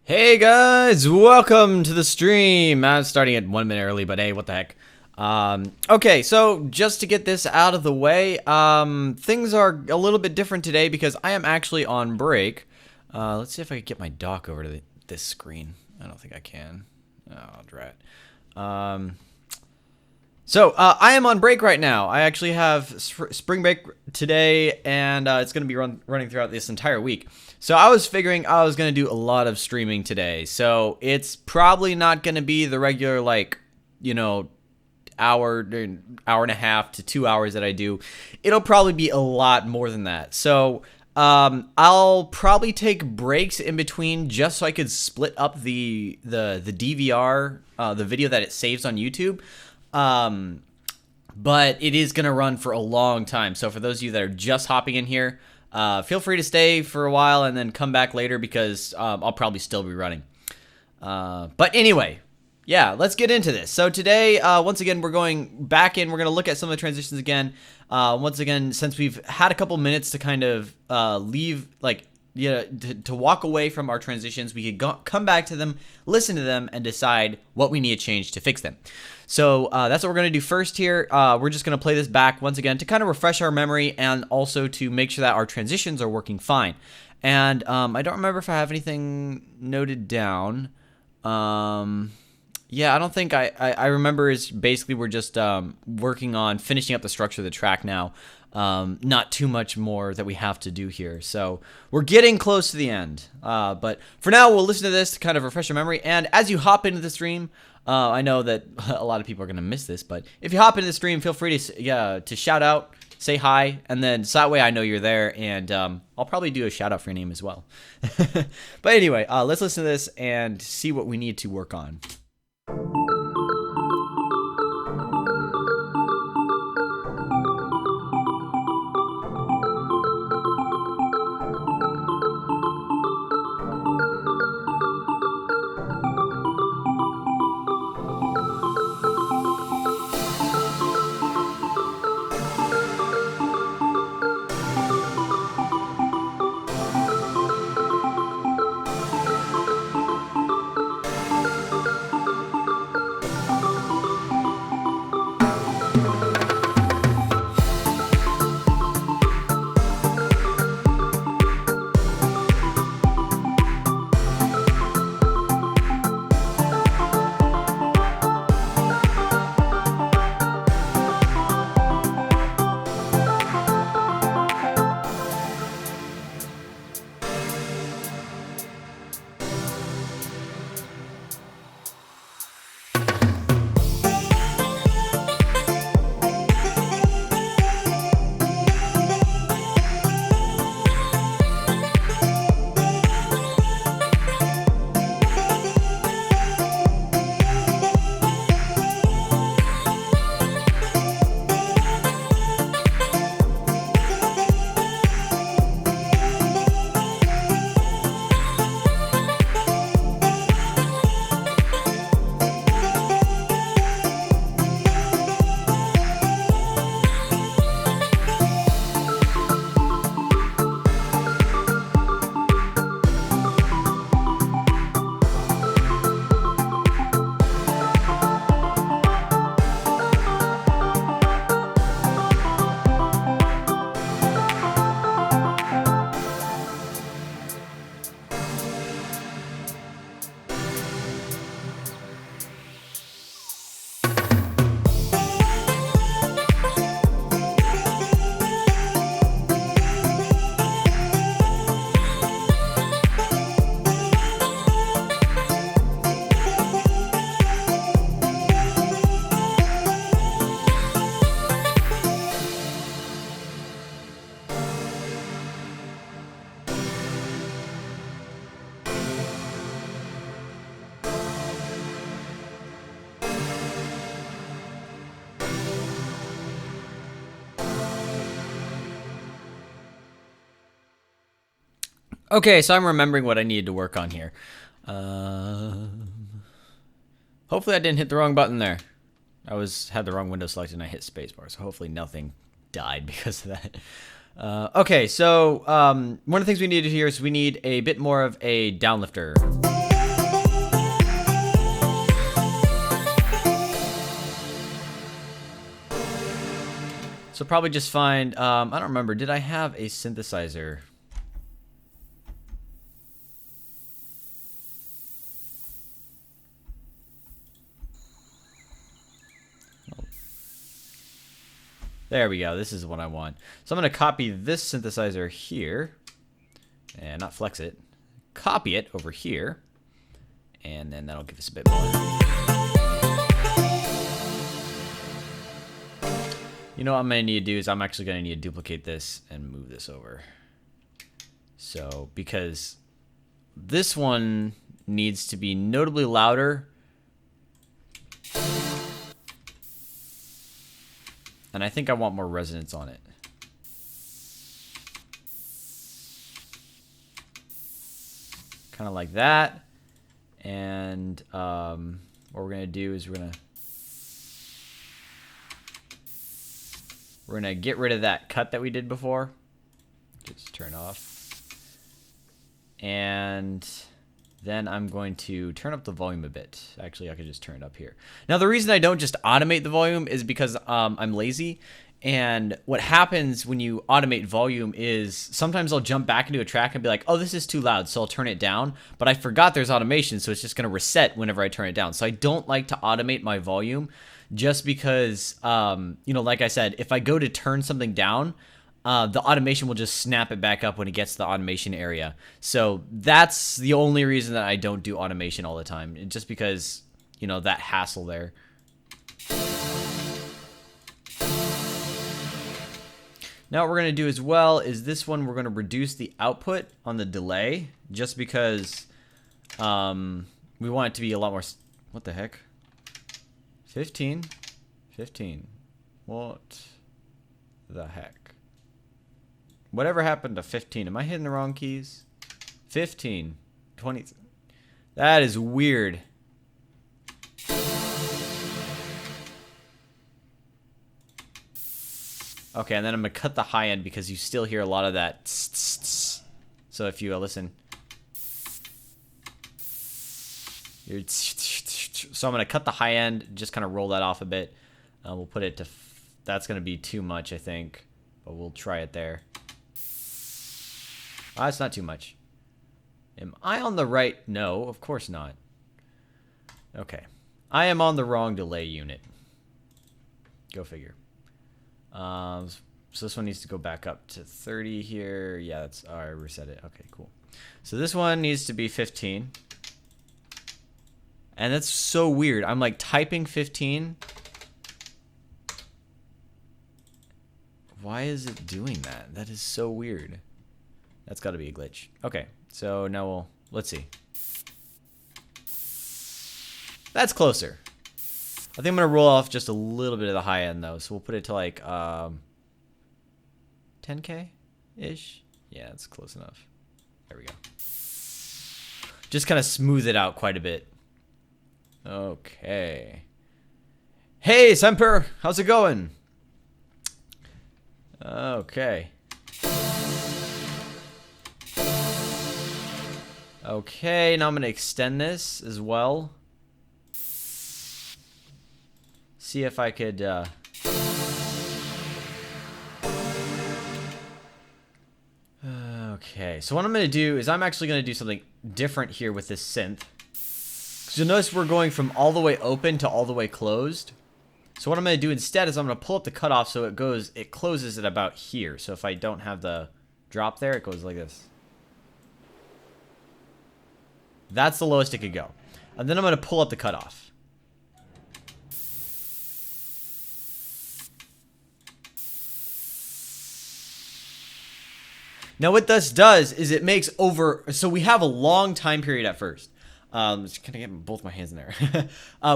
Hey guys, welcome to the stream. I'm starting at 1 minute early, but hey, what the heck. Okay, so just to get this out of the way, things are a little bit different today because I am actually on break. Let's see if I can get my dock over to this screen. I don't think I can. Oh, drat. So I am on break right now. I actually have spring break today, and it's going to be running throughout this entire week. So I was figuring I was going to do a lot of streaming today. So it's probably not going to be the regular, like, you know, hour and a half to 2 hours that I do. It'll probably be a lot more than that. So I'll probably take breaks in between just so I could split up the DVR, the video that it saves on YouTube. But it is going to run for a long time. So for those of you that are just hopping in here, feel free to stay for a while and then come back later because I'll probably still be running. But anyway, yeah, let's get into this. So today, once again, we're going back in. We're going to look at some of the transitions again. Once again, since we've had a couple minutes to kind of leave, like, to walk away from our transitions, we could come back to them, listen to them, and decide what we need to change to fix them. So that's what we're going to do first here. We're just going to play this back once again to kind of refresh our memory and also to make sure that our transitions are working fine. And I don't remember if I have anything noted down. Yeah, I don't think I remember is basically we're just working on finishing up the structure of the track now. Not too much more that we have to do here. So we're getting close to the end. But for now, we'll listen to this to kind of refresh your memory. And as you hop into the stream, I know that a lot of people are going to miss this, but if you hop into the stream, feel free to shout out, say hi, and then so that way I know you're there, and I'll probably do a shout out for your name as well. But anyway, let's listen to this and see what we need to work on. Okay, so I'm remembering what I needed to work on here. Hopefully I didn't hit the wrong button there. I had the wrong window selected and I hit spacebar, so hopefully nothing died because of that. Okay, so one of the things we need to do here is we need a bit more of a downlifter. So probably just find, I don't remember, did I have a synthesizer? There we go. This is what I want. So I'm going to copy this synthesizer here. And not flex it. Copy it over here. And then that'll give us a bit more. You know what I'm going to need to do is I'm actually going to need to duplicate this and move this over. So, because this one needs to be notably louder. And I think I want more resonance on it. Kind of like that. And what we're going to do is we're going to get rid of that cut that we did before. Just turn off. And then I'm going to turn up the volume a bit. Actually, I could just turn it up here. Now, the reason I don't just automate the volume is because I'm lazy. And what happens when you automate volume is sometimes I'll jump back into a track and be like, oh, this is too loud, so I'll turn it down. But I forgot there's automation, so it's just going to reset whenever I turn it down. So I don't like to automate my volume just because, like I said, if I go to turn something down, the automation will just snap it back up when it gets to the automation area. So that's the only reason that I don't do automation all the time. Just because, that hassle there. Now what we're going to do as well is this one, we're going to reduce the output on the delay just because we want it to be a lot more... What the heck? 15? 15. What the heck? Whatever happened to 15? Am I hitting the wrong keys? 15. 20. That is weird. Okay, and then I'm going to cut the high end because you still hear a lot of that. So if you listen. So I'm going to cut the high end, just kind of roll that off a bit. We'll put it to... That's going to be too much, I think. But we'll try it there. It's not too much. Am I on the right? No, of course not. Okay. I am on the wrong delay unit. Go figure. So this one needs to go back up to 30 here. Yeah, that's... I reset it. Okay, cool. So this one needs to be 15. And that's so weird. I'm like typing 15. Why is it doing that? That is so weird. That's got to be a glitch. Okay, so now let's see. That's closer. I think I'm going to roll off just a little bit of the high end, though. So we'll put it to like 10K-ish. Yeah, that's close enough. There we go. Just kind of smooth it out quite a bit. Okay. Hey, Semper! How's it going? Okay. Okay, now I'm going to extend this as well. See if I could... Okay, so what I'm going to do is I'm actually going to do something different here with this synth. Because you'll notice we're going from all the way open to all the way closed. So what I'm going to do instead is I'm going to pull up the cutoff so it closes at about here. So if I don't have the drop there, it goes like this. That's the lowest it could go. And then I'm going to pull up the cutoff. Now what this does is it makes so we have a long time period at first. Just kind of get both my hands in there.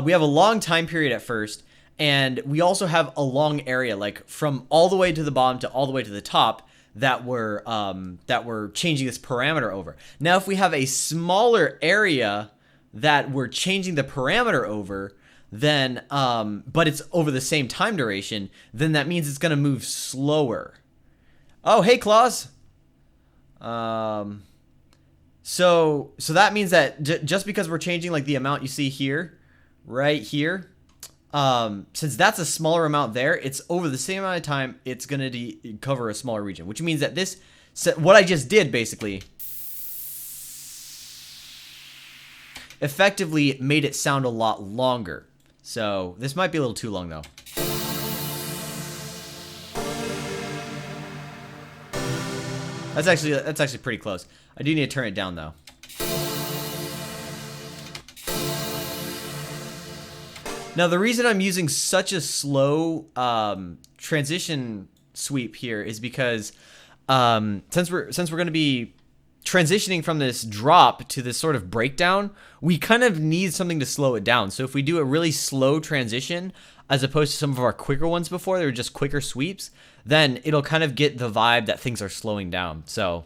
We have a long time period at first, and we also have a long area, like from all the way to the bottom to all the way to the top. that we're changing this parameter over. Now, if we have a smaller area that we're changing the parameter over, then but it's over the same time duration, then that means it's going to move slower. Oh, hey, Claus. So that means that just because we're changing like the amount you see here, right here, since that's a smaller amount there, it's over the same amount of time, it's going to cover a smaller region, which means that what I just did basically effectively made it sound a lot longer. So this might be a little too long though. That's actually pretty close. I do need to turn it down though. Now the reason I'm using such a slow transition sweep here is because since we're going to be transitioning from this drop to this sort of breakdown, we kind of need something to slow it down. So if we do a really slow transition, as opposed to some of our quicker ones before, they were just quicker sweeps, then it'll kind of get the vibe that things are slowing down. So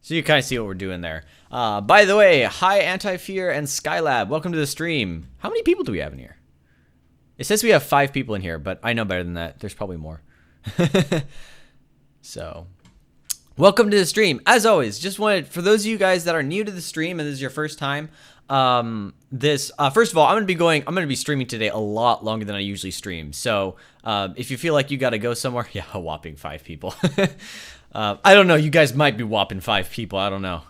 So you kind of see what we're doing there. By the way, hi Anti-Fear and Skylab. Welcome to the stream. How many people do we have in here? It says we have 5 people in here, but I know better than that. There's probably more. So, welcome to the stream. As always, just wanted, for those of you guys that are new to the stream and this is your first time, first of all, I'm going to be streaming today a lot longer than I usually stream. So, if you feel like you got to go somewhere, yeah, a whopping 5 people. I don't know. You guys might be whopping 5 people. I don't know.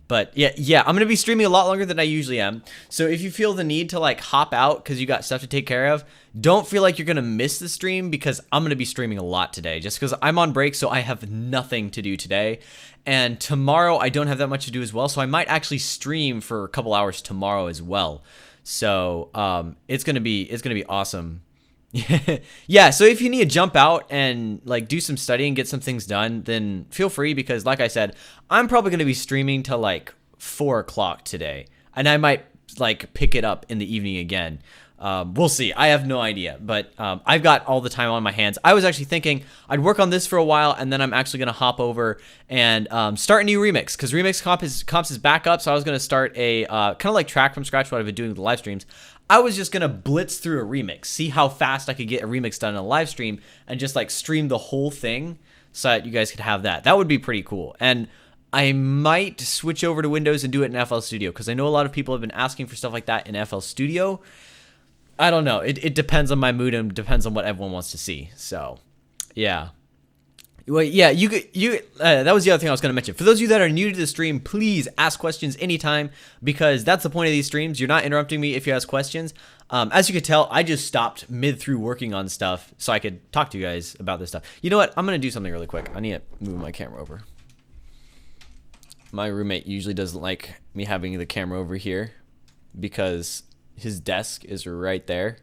But yeah, I'm going to be streaming a lot longer than I usually am. So if you feel the need to like hop out because you got stuff to take care of, don't feel like you're going to miss the stream because I'm going to be streaming a lot today just because I'm on break. So I have nothing to do today. And tomorrow I don't have that much to do as well. So I might actually stream for a couple hours tomorrow as well. So, it's going to be awesome. Yeah, so if you need to jump out and like do some studying, get some things done, then feel free because like I said, I'm probably going to be streaming till like 4 o'clock today and I might like pick it up in the evening again. We'll see. I have no idea, but I've got all the time on my hands. I was actually thinking I'd work on this for a while and then I'm actually going to hop over and start a new remix because Remix Comps is back up. So I was going to start a kind of like track from scratch what I've been doing with the live streams. I was just going to blitz through a remix, see how fast I could get a remix done in a live stream and just like stream the whole thing so that you guys could have that. That would be pretty cool. And I might switch over to Windows and do it in FL Studio because I know a lot of people have been asking for stuff like that in FL Studio. I don't know. It depends on my mood and depends on what everyone wants to see. So, yeah. Well, yeah, that was the other thing I was going to mention. For those of you that are new to the stream, please ask questions anytime because that's the point of these streams. You're not interrupting me if you ask questions. As you could tell, I just stopped mid through working on stuff so I could talk to you guys about this stuff. You know what? I'm going to do something really quick. I need to move my camera over. My roommate usually doesn't like me having the camera over here because his desk is right there.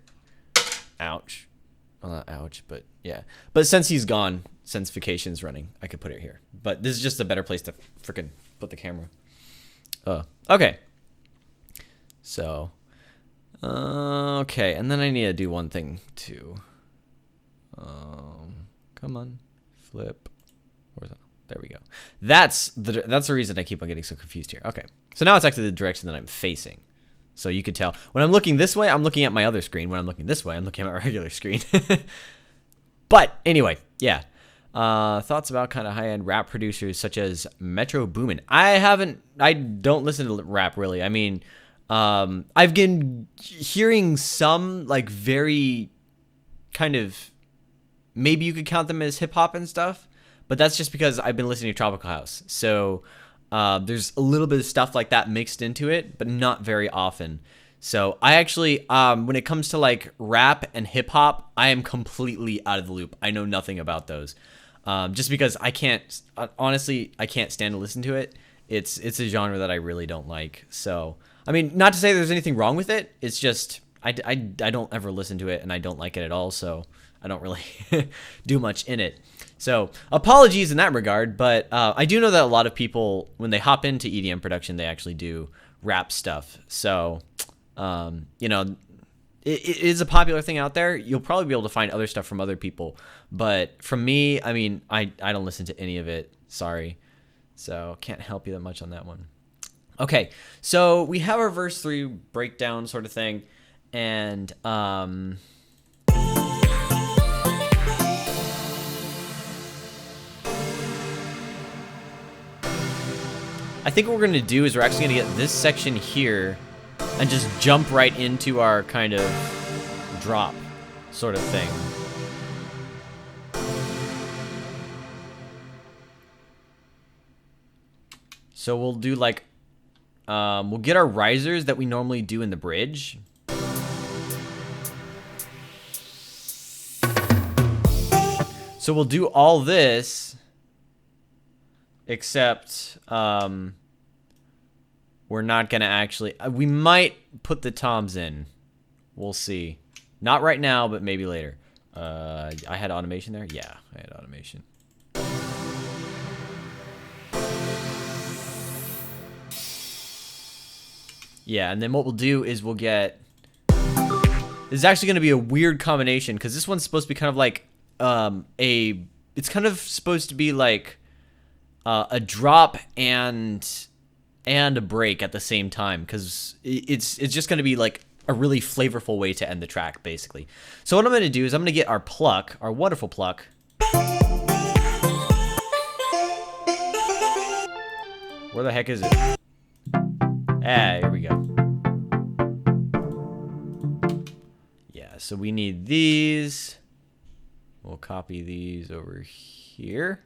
Ouch. Well, not ouch, but yeah. But since he's gone, since vacation's running, I could put it here. But this is just a better place to freaking put the camera. Okay. So, okay. And then I need to do one thing too. Come on. Flip. Where's that? There we go. That's the reason I keep on getting so confused here. Okay. So now it's actually the direction that I'm facing. So you could tell when I'm looking this way, I'm looking at my other screen. When I'm looking this way, I'm looking at my regular screen. But anyway, yeah. Thoughts about kind of high-end rap producers such as Metro Boomin. I don't listen to rap really. I mean, I've been hearing some like very kind of, maybe you could count them as hip hop and stuff, but that's just because I've been listening to Tropical House. So, There's a little bit of stuff like that mixed into it, but not very often. So I actually, when it comes to like rap and hip hop, I am completely out of the loop. I know nothing about those, just because I can't. Honestly, I can't stand to listen to it. It's a genre that I really don't like. So I mean, not to say there's anything wrong with it. It's just I don't ever listen to it, and I don't like it at all. So I don't really do much in it. So apologies in that regard, but I do know that a lot of people, when they hop into EDM production, they actually do rap stuff. So. You know, it is a popular thing out there. You'll probably be able to find other stuff from other people, but from me, I mean, I don't listen to any of it. Sorry. So can't help you that much on that one. Okay. So we have our verse 3 breakdown sort of thing. And, I think what we're going to do is we're actually going to get this section here and just jump right into our kind of drop sort of thing. So we'll do like, we'll get our risers that we normally do in the bridge. So we'll do all this, except, we're not going to actually... we might put the toms in. We'll see. Not right now, but maybe later. I had automation there? Yeah, I had automation. Yeah, and then what we'll do is we'll get... This is actually going to be a weird combination, because this one's supposed to be kind of like It's kind of supposed to be like a drop and a break at the same time, because it's just going to be like a really flavorful way to end the track, basically. So what I'm going to do is I'm going to get our pluck, our wonderful pluck. Where the heck is it? Ah, here we go. Yeah, so we need these. We'll copy these over here.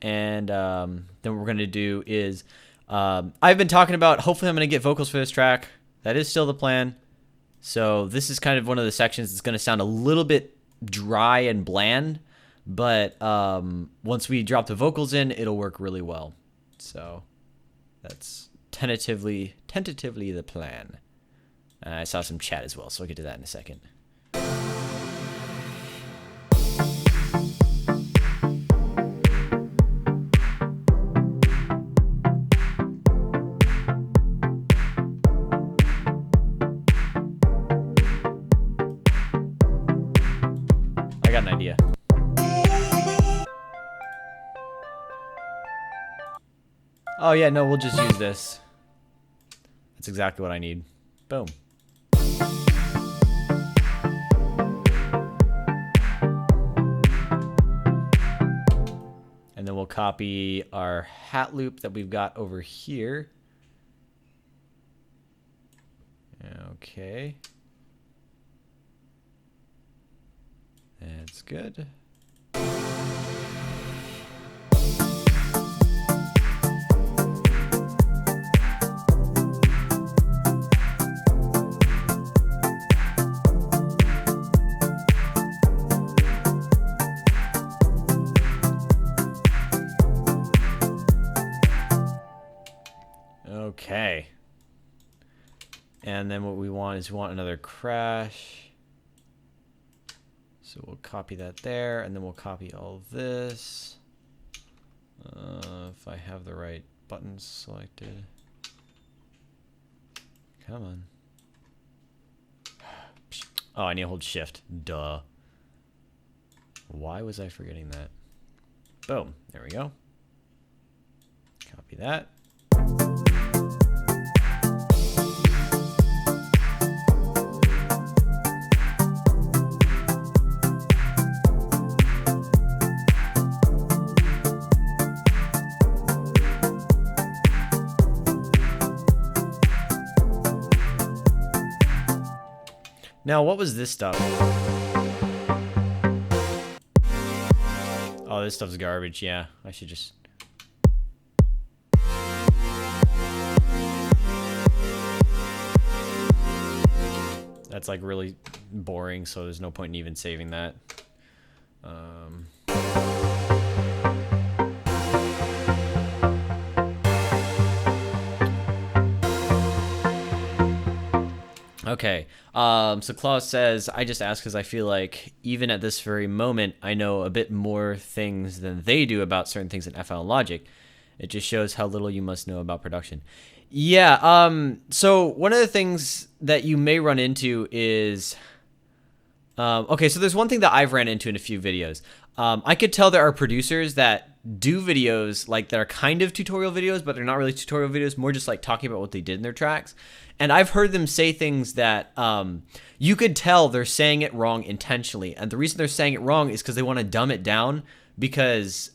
And then what we're going to do is, I've been talking about, hopefully I'm going to get vocals for this track. That is still the plan. So this is kind of one of the sections that's going to sound a little bit dry and bland. But once we drop the vocals in, it'll work really well. So that's tentatively the plan. I saw some chat as well, so I'll get to that in a second. I got an idea. Oh yeah, no, we'll just use this. That's exactly what I need. Boom. And then we'll copy our hat loop that we've got over here. Okay. That's good. Okay. And then what we want is we want another crash. So we'll copy that there, and then we'll copy all this. If I have the right buttons selected. Come on. Oh, I need to hold shift. Duh. Why was I forgetting that? Boom. There we go. Copy that. Now, what was this stuff? Oh, this stuff's garbage. Yeah, I should just... That's like really boring, so there's no point in even saving that. Okay, so Klaus says, I just ask because I feel like even at this very moment, I know a bit more things than they do about certain things in FL Logic. It just shows how little you must know about production. Yeah, so one of the things that you may run into is... okay, so there's one thing that I've ran into in a few videos. I could tell there are producers that do videos like that are kind of tutorial videos, but they're not really tutorial videos, more just like talking about what they did in their tracks. And I've heard them say things that you could tell they're saying it wrong intentionally. And the reason they're saying it wrong is because they want to dumb it down because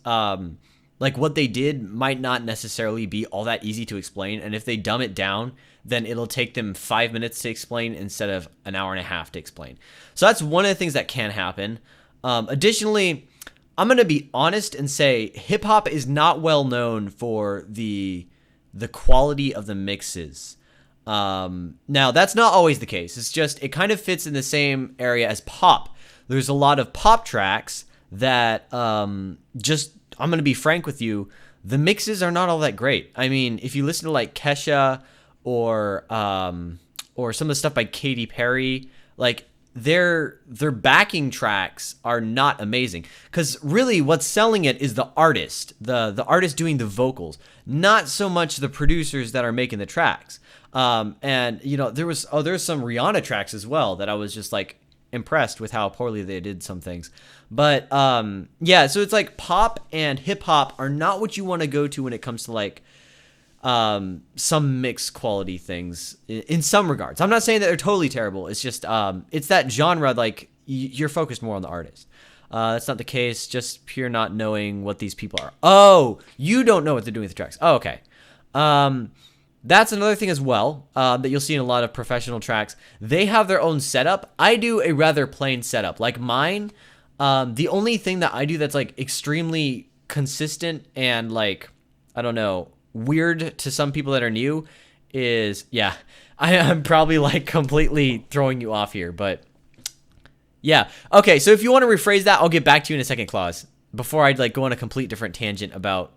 like what they did might not necessarily be all that easy to explain. And if they dumb it down, then it'll take them 5 minutes to explain instead of an hour and a half to explain. So that's one of the things that can happen. Additionally, I'm going to be honest and say hip hop is not well known for the quality of the mixes. Now that's not always the case. It's just, it kind of fits in the same area as pop. There's a lot of pop tracks that, just, I'm going to be frank with you, the mixes are not all that great. I mean, if you listen to like Kesha or some of the stuff by Katy Perry, like their backing tracks are not amazing, because really what's selling it is the artist, the artist doing the vocals, not so much the producers that are making the tracks. And you know, there's some Rihanna tracks as well that I was just like impressed with how poorly they did some things. But yeah, so it's like pop and hip hop are not what you want to go to when it comes to like some mixed quality things in some regards. I'm not saying that they're totally terrible. It's just it's that genre, like you're focused more on the artist. That's not the case, just pure not knowing what these people are. Oh, you don't know what they're doing with the tracks. Oh, okay. That's another thing as well, that you'll see in a lot of professional tracks. They have their own setup. I do a rather plain setup. Like mine, the only thing that I do that's like extremely consistent and like, I don't know, weird to some people that are new is, yeah, I'm probably like completely throwing you off here, but yeah. Okay, so if you want to rephrase that, I'll get back to you in a second, Claus, before I'd like go on a complete different tangent about,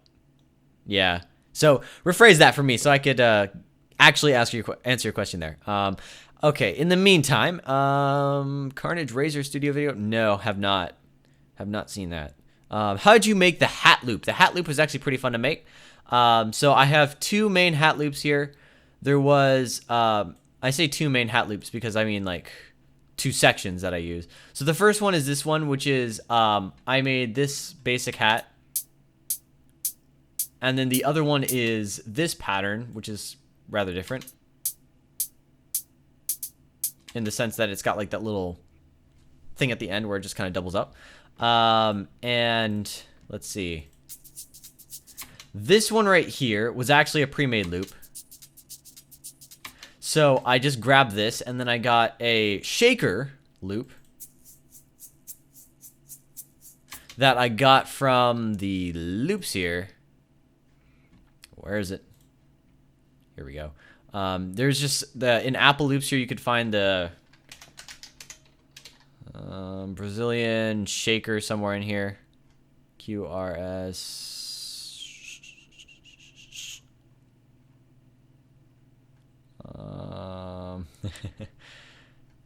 yeah. So rephrase that for me so I could actually answer your question there. Okay, in the meantime, Carnage Razor studio video? No, have not seen that. How did you make the hat loop? The hat loop was actually pretty fun to make. So I have two main hat loops here. There was, I say two main hat loops because I mean like two sections that I use. So the first one is this one, which is, I made this basic hat. And then the other one is this pattern, which is rather different in the sense that it's got like that little thing at the end where it just kind of doubles up. And let's see. This one right here was actually a pre-made loop. So I just grabbed this and then I got a shaker loop that I got from the loops here. Where is it? Here we go. There's just in Apple Loops here, you could find the Brazilian shaker somewhere in here. QRS.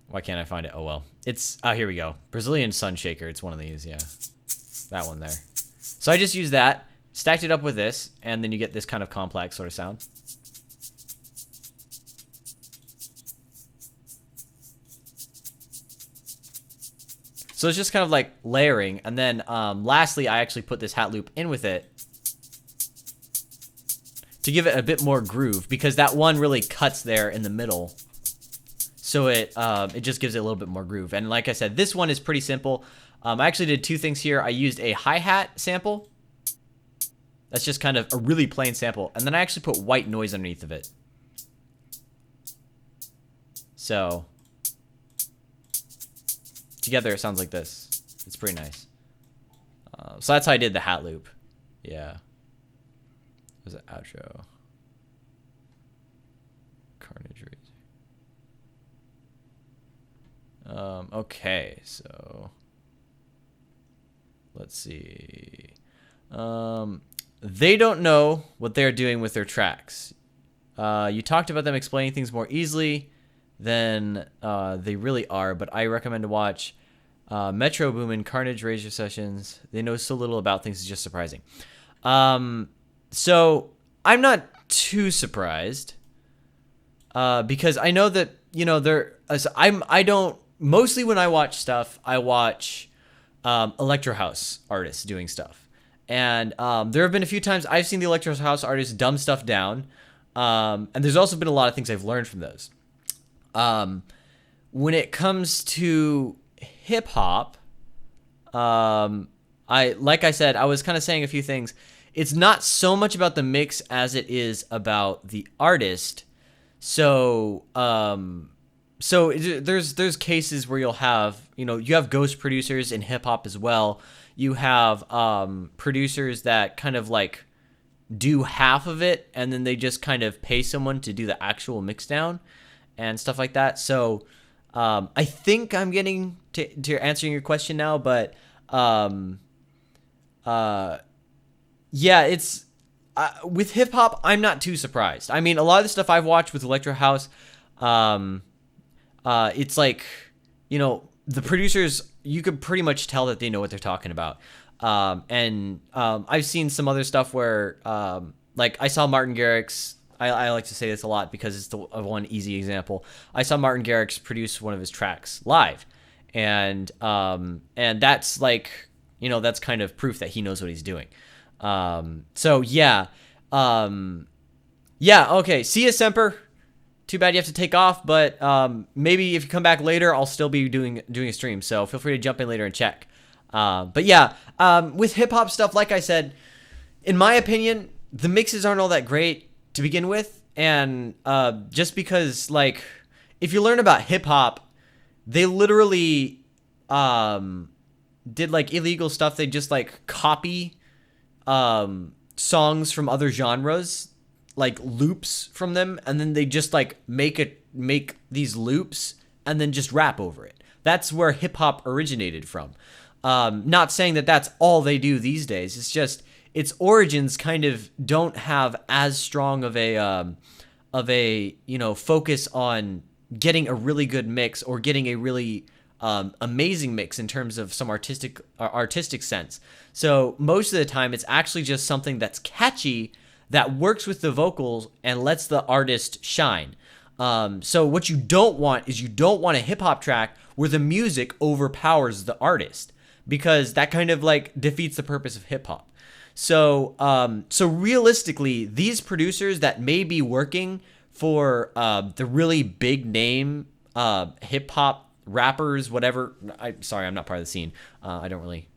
Why can't I find it? Oh well. It's here we go. Brazilian Sun Shaker. It's one of these, yeah. That one there. So I just used that. Stacked it up with this, and then you get this kind of complex sort of sound. So it's just kind of like layering, and then lastly, I actually put this hat loop in with it to give it a bit more groove, because that one really cuts there in the middle. So it just gives it a little bit more groove. And like I said, this one is pretty simple. I actually did two things here. I used a hi-hat sample. That's just kind of a really plain sample. And then I actually put white noise underneath of it. So together it sounds like this. It's pretty nice. So that's how I did the hat loop. Yeah. Was it outro? Carnage Razor. Okay, so let's see. They don't know what they're doing with their tracks. You talked about them explaining things more easily than they really are, but I recommend to watch Metro Boomin, Carnage Razor Sessions. They know so little about things, it's just surprising. So I'm not too surprised because I know that, you know, I don't, mostly when I watch stuff, I watch Electro House artists doing stuff. And there have been a few times I've seen the Electro House artists dumb stuff down. And there's also been a lot of things I've learned from those. When it comes to hip hop, like I said, I was kind of saying a few things. It's not so much about the mix as it is about the artist. So, there's cases where you'll have, you know, you have ghost producers in hip hop as well. You have producers that kind of like do half of it and then they just kind of pay someone to do the actual mix down and stuff like that. So I think I'm getting to answering your question now, but yeah, it's with hip hop, I'm not too surprised. I mean, a lot of the stuff I've watched with Electro House, it's like, you know, the producers, you could pretty much tell that they know what they're talking about. I've seen some other stuff where, like I saw Martin Garrix. I like to say this a lot because it's the one easy example. I saw Martin Garrix produce one of his tracks live, and that's like, you know, that's kind of proof that he knows what he's doing. So yeah, okay. See you, Semper. Too bad you have to take off, but maybe if you come back later, I'll still be doing a stream. So feel free to jump in later and check. But yeah, with hip hop stuff, like I said, in my opinion, the mixes aren't all that great to begin with, and just because, like, if you learn about hip hop, they literally did like illegal stuff. They just like copy songs from other genres, like loops from them, and then they just like make these loops and then just rap over it. That's where hip hop originated from. Not saying that that's all they do these days. It's just its origins kind of don't have as strong of a you know, focus on getting a really good mix or getting a really amazing mix in terms of some artistic sense. So most of the time, it's actually just something that's catchy that works with the vocals and lets the artist shine. So what you don't want is you don't want a hip hop track where the music overpowers the artist, because that kind of like defeats the purpose of hip hop. So realistically, these producers that may be working for the really big name hip hop rappers, whatever. Sorry, I'm not part of the scene. I don't really.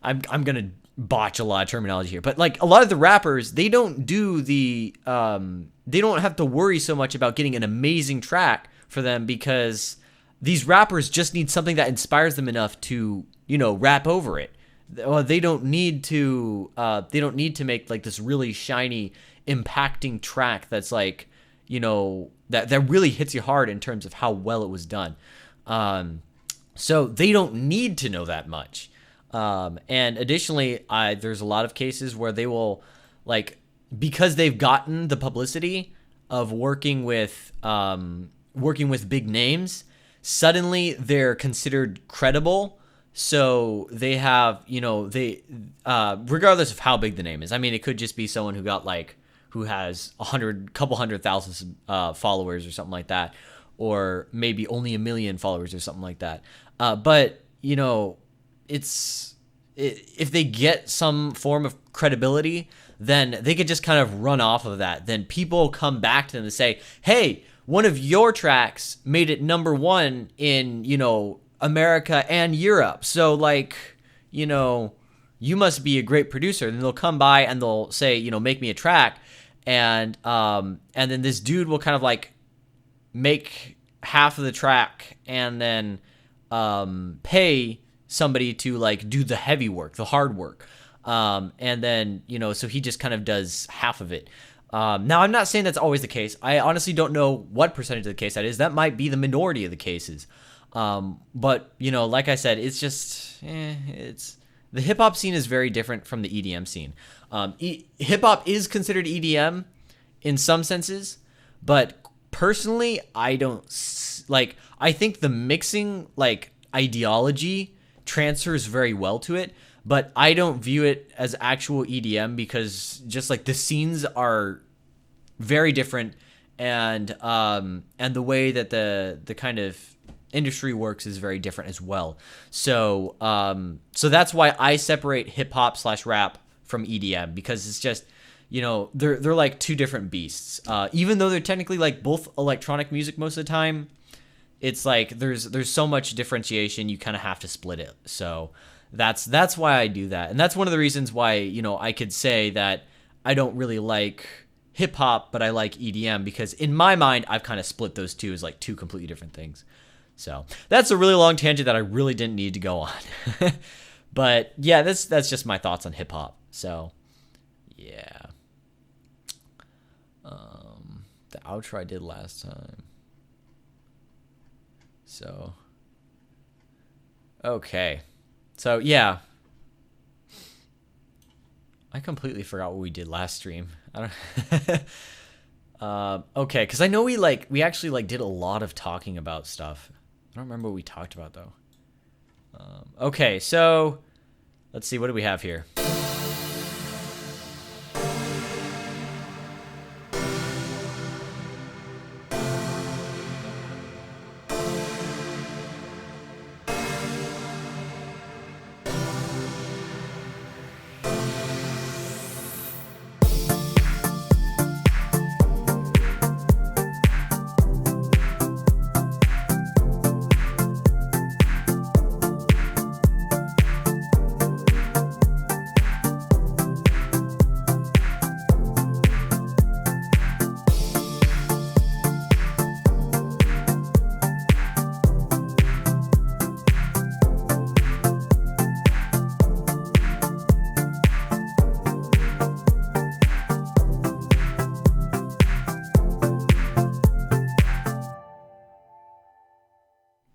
I'm gonna botch a lot of terminology here, but like a lot of the rappers, they don't do the they don't have to worry so much about getting an amazing track for them, because these rappers just need something that inspires them enough to, you know, rap over it. They don't need to make like this really shiny, impacting track that's like, you know, that really hits you hard in terms of how well it was done. So they don't need to know that much. And additionally, there's a lot of cases where they will, like, because they've gotten the publicity of working with big names, suddenly they're considered credible. So they have, you know, regardless of how big the name is. I mean, it could just be someone who has couple hundred thousand followers or something like that, or maybe only 1 million followers or something like that. But you know, if they get some form of credibility, then they could just kind of run off of that. Then people come back to them and say, hey, one of your tracks made it #1 in, you know, America and Europe. So like, you know, you must be a great producer. And then they'll come by and they'll say, you know, make me a track. And then this dude will kind of like make half of the track and then pay somebody to like do the heavy work, the hard work. And then, so he just kind of does half of it. Now, I'm not saying that's always the case. I honestly don't know what percentage of the case that is. That might be the minority of the cases. But, like I said, it's just, the hip hop scene is very different from the EDM scene. Hip hop is considered EDM in some senses, but personally, I don't I think the mixing ideology transfers very well to it, but I don't view it as actual EDM because just the scenes are very different, and the way that the kind of industry works is very different as well. So that's why I separate hip hop / rap from EDM, because it's just, they're like two different beasts. Even though they're technically both electronic music most of the time, it's there's so much differentiation, you kind of have to split it. So that's why I do that. And that's one of the reasons why, I could say that I don't really like hip hop, but I like EDM, because in my mind, I've kind of split those two as two completely different things. So that's a really long tangent that I really didn't need to go on. But yeah, that's just my thoughts on hip hop. So yeah. The outro I did last time. So okay. So yeah. I completely forgot what we did last stream. I don't okay, because I know we actually did a lot of talking about stuff. I don't remember what we talked about though. Okay, so let's see, what do we have here?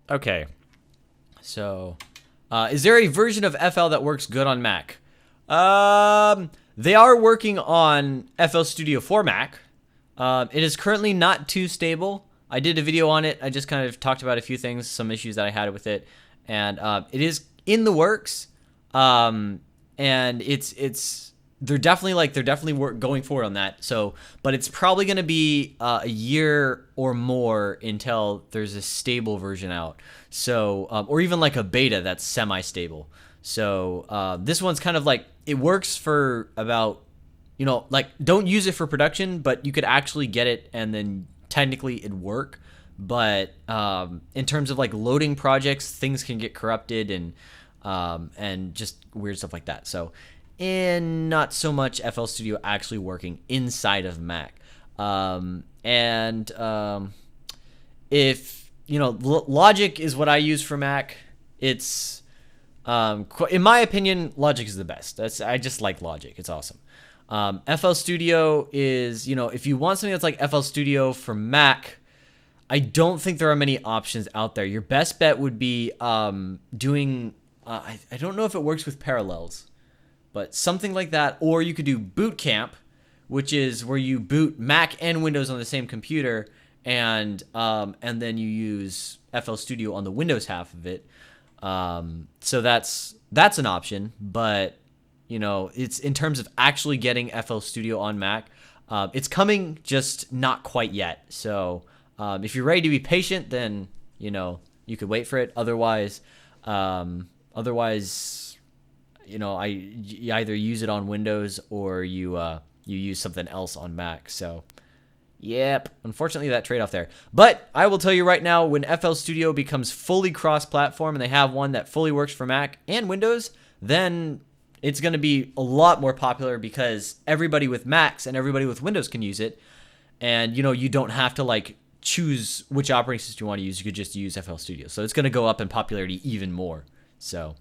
Okay, so is there a version of FL that works good on Mac? They are working on FL Studio for Mac. It is currently not too stable. I did a video on it. I just kind of talked about a few things, some issues that I had with it, and it is in the works. And they're definitely going forward on that. So, but it's probably going to be a year or more until there's a stable version out. So, or even a beta that's semi-stable. So, this one's kind of it works for about, don't use it for production, but you could actually get it and then technically it'd work. But in terms of loading projects, things can get corrupted and just weird stuff like that. So, and not so much FL Studio actually working inside of Mac. If Logic is what I use for Mac, it's in my opinion, Logic is the best. I just like Logic. It's awesome. FL Studio is, if you want something that's FL Studio for Mac, I don't think there are many options out there. Your best bet would be doing I don't know if it works with Parallels, but something like that. Or you could do Boot Camp, which is where you boot Mac and Windows on the same computer, and then you use FL Studio on the Windows half of it. So that's an option, but it's in terms of actually getting FL Studio on Mac, it's coming, just not quite yet. So if you're ready to be patient, then you could wait for it. Otherwise, you either use it on Windows or you use something else on Mac. So, yep, unfortunately that trade-off there. But I will tell you right now, when FL Studio becomes fully cross-platform and they have one that fully works for Mac and Windows, then it's going to be a lot more popular, because everybody with Macs and everybody with Windows can use it. And, you don't have to choose which operating system you want to use. You could just use FL Studio. So it's going to go up in popularity even more. So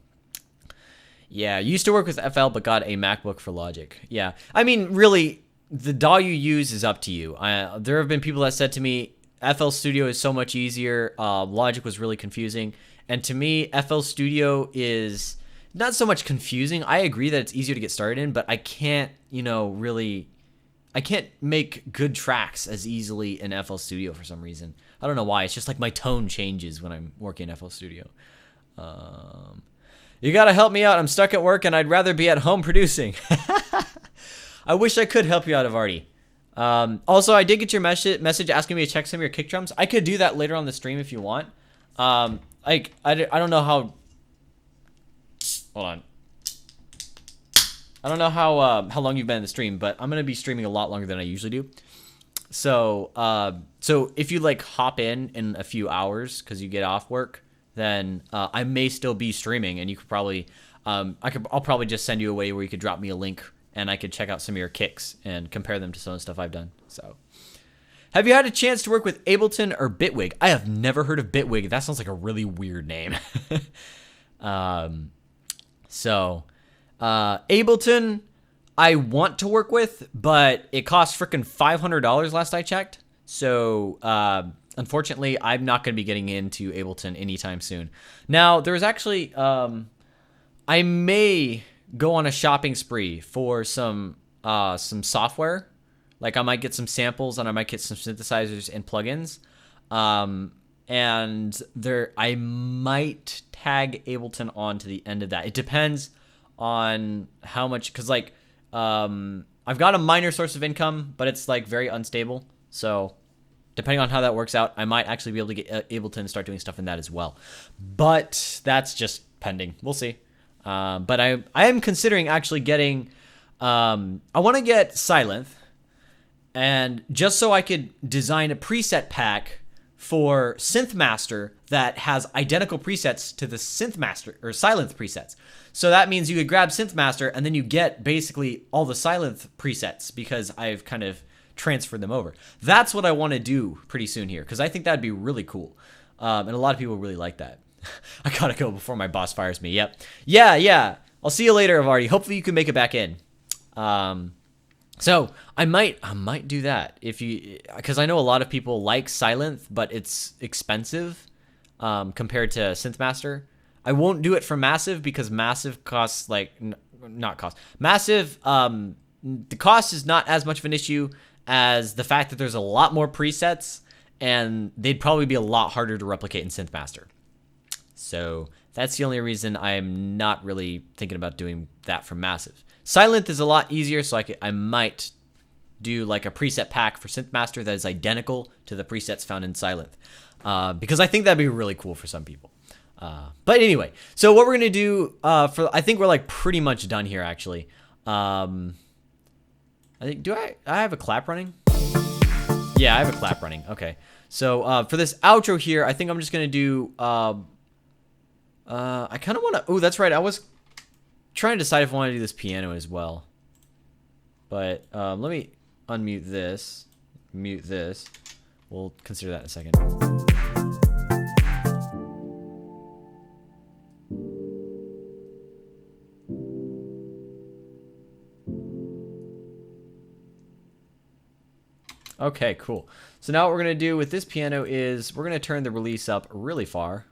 Yeah, used to work with FL, but got a MacBook for Logic. Yeah, I mean, really, the DAW you use is up to you. There have been people that said to me, FL Studio is so much easier. Logic was really confusing, and to me, FL Studio is not so much confusing. I agree that it's easier to get started in, but I can't, I can't make good tracks as easily in FL Studio for some reason. I don't know why. It's just like my tone changes when I'm working in FL Studio. You gotta help me out. I'm stuck at work and I'd rather be at home producing. I wish I could help you out, Avarti. Also, I did get your message asking me to check some of your kick drums. I could do that later on the stream if you want. I don't know how... Hold on. I don't know how long you've been in the stream, but I'm going to be streaming a lot longer than I usually do. So if you like hop in a few hours because you get off work, then I may still be streaming, and you could probably I'll probably just send you a way where you could drop me a link and I could check out some of your kicks and compare them to some of the stuff I've done. So, have you had a chance to work with Ableton or Bitwig? I have never heard of Bitwig. That sounds like a really weird name. Ableton, I want to work with, but it costs freaking $500 last I checked. So, unfortunately, I'm not going to be getting into Ableton anytime soon. Now, there's actually, I may go on a shopping spree for some software. Like I might get some samples and I might get some synthesizers and plugins. And I might tag Ableton on to the end of that. It depends on how much, because like I've got a minor source of income, but it's like very unstable. So depending on how that works out, I might actually be able to get Ableton and start doing stuff in that as well. But that's just pending. We'll see. But I am considering actually getting, I want to get Sylenth, and just so I could design a preset pack for SynthMaster that has identical presets to the SynthMaster or Sylenth presets. So that means you could grab SynthMaster and then you get basically all the Sylenth presets because I've kind of transferred them over. That's what I want to do pretty soon here because I think that'd be really cool. And a lot of people really like that. I gotta go before my boss fires me. Yep. Yeah. I'll see you later, Avarti. Hopefully you can make it back in. So I might do that because I know a lot of people like Sylenth, but it's expensive compared to SynthMaster. I won't do it for Massive because Massive costs Massive. The cost is not as much of an issue as the fact that there's a lot more presets and they'd probably be a lot harder to replicate in SynthMaster. So that's the only reason I'm not really thinking about doing that for Massive. Sylenth is a lot easier, so I might do like a preset pack for SynthMaster that is identical to the presets found in Sylenth. Because I think that'd be really cool for some people. But anyway, so what we're going to do, I think we're like pretty much done here actually. I think, do I have a clap running? Yeah, I have a clap running. Okay. So for this outro here, I think I'm just going to do, I kind of want to, oh, that's right. I was trying to decide if I want to do this piano as well. But let me unmute this, mute this. We'll consider that in a second. Okay, cool. So now what we're going to do with this piano is we're going to turn the release up really far.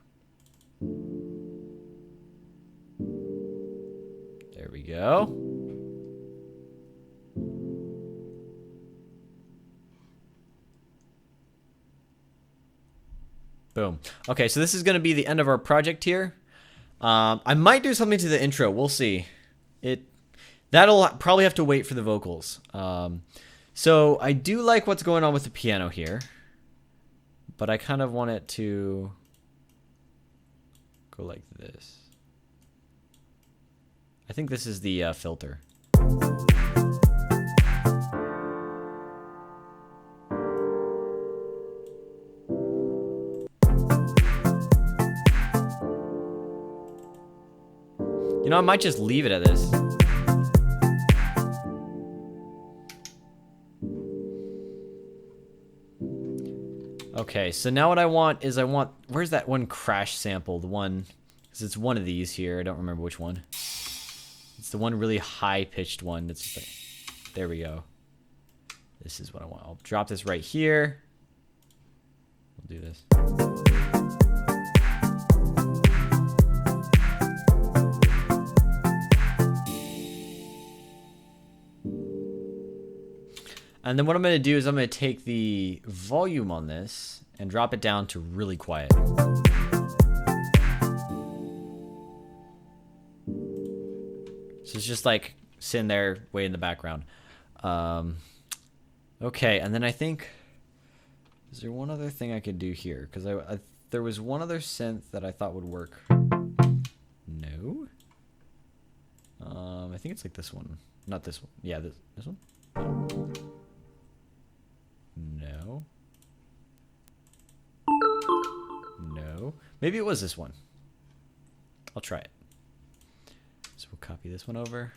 There we go. Boom. Okay, so this is going to be the end of our project here. I might do something to the intro. We'll see. That'll probably have to wait for the vocals. So I do like what's going on with the piano here, but I kind of want it to go like this. I think this is the filter. You know, I might just leave it at this. Okay, so now what I want is where's that one crash sample? The one, because it's one of these here. I don't remember which one. It's the one really high-pitched one. That's just like, there we go. This is what I want. I'll drop this right here. We'll do this. And then what I'm going to do is I'm going to take the volume on this and drop it down to really quiet. So it's just like sitting there way in the background. Okay, and then I think, is there one other thing I could do here? Because there was one other synth that I thought would work. No? I think it's like this one. Not this one. Yeah, this one? No. No. Maybe it was this one. I'll try it. So we'll copy this one over.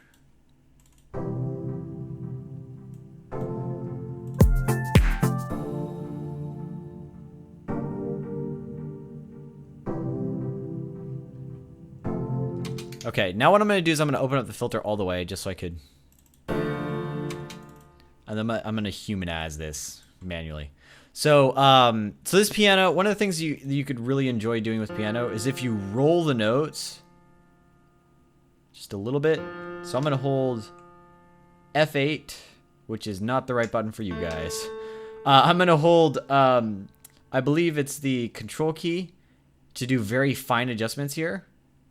Okay, now what I'm going to do is I'm going to open up the filter all the way just so I could... And then I'm going to humanize this manually. So, so this piano, one of the things you could really enjoy doing with piano is if you roll the notes just a little bit. So I'm going to hold F8, which is not the right button for you guys. I'm going to hold, I believe it's the control key to do very fine adjustments here.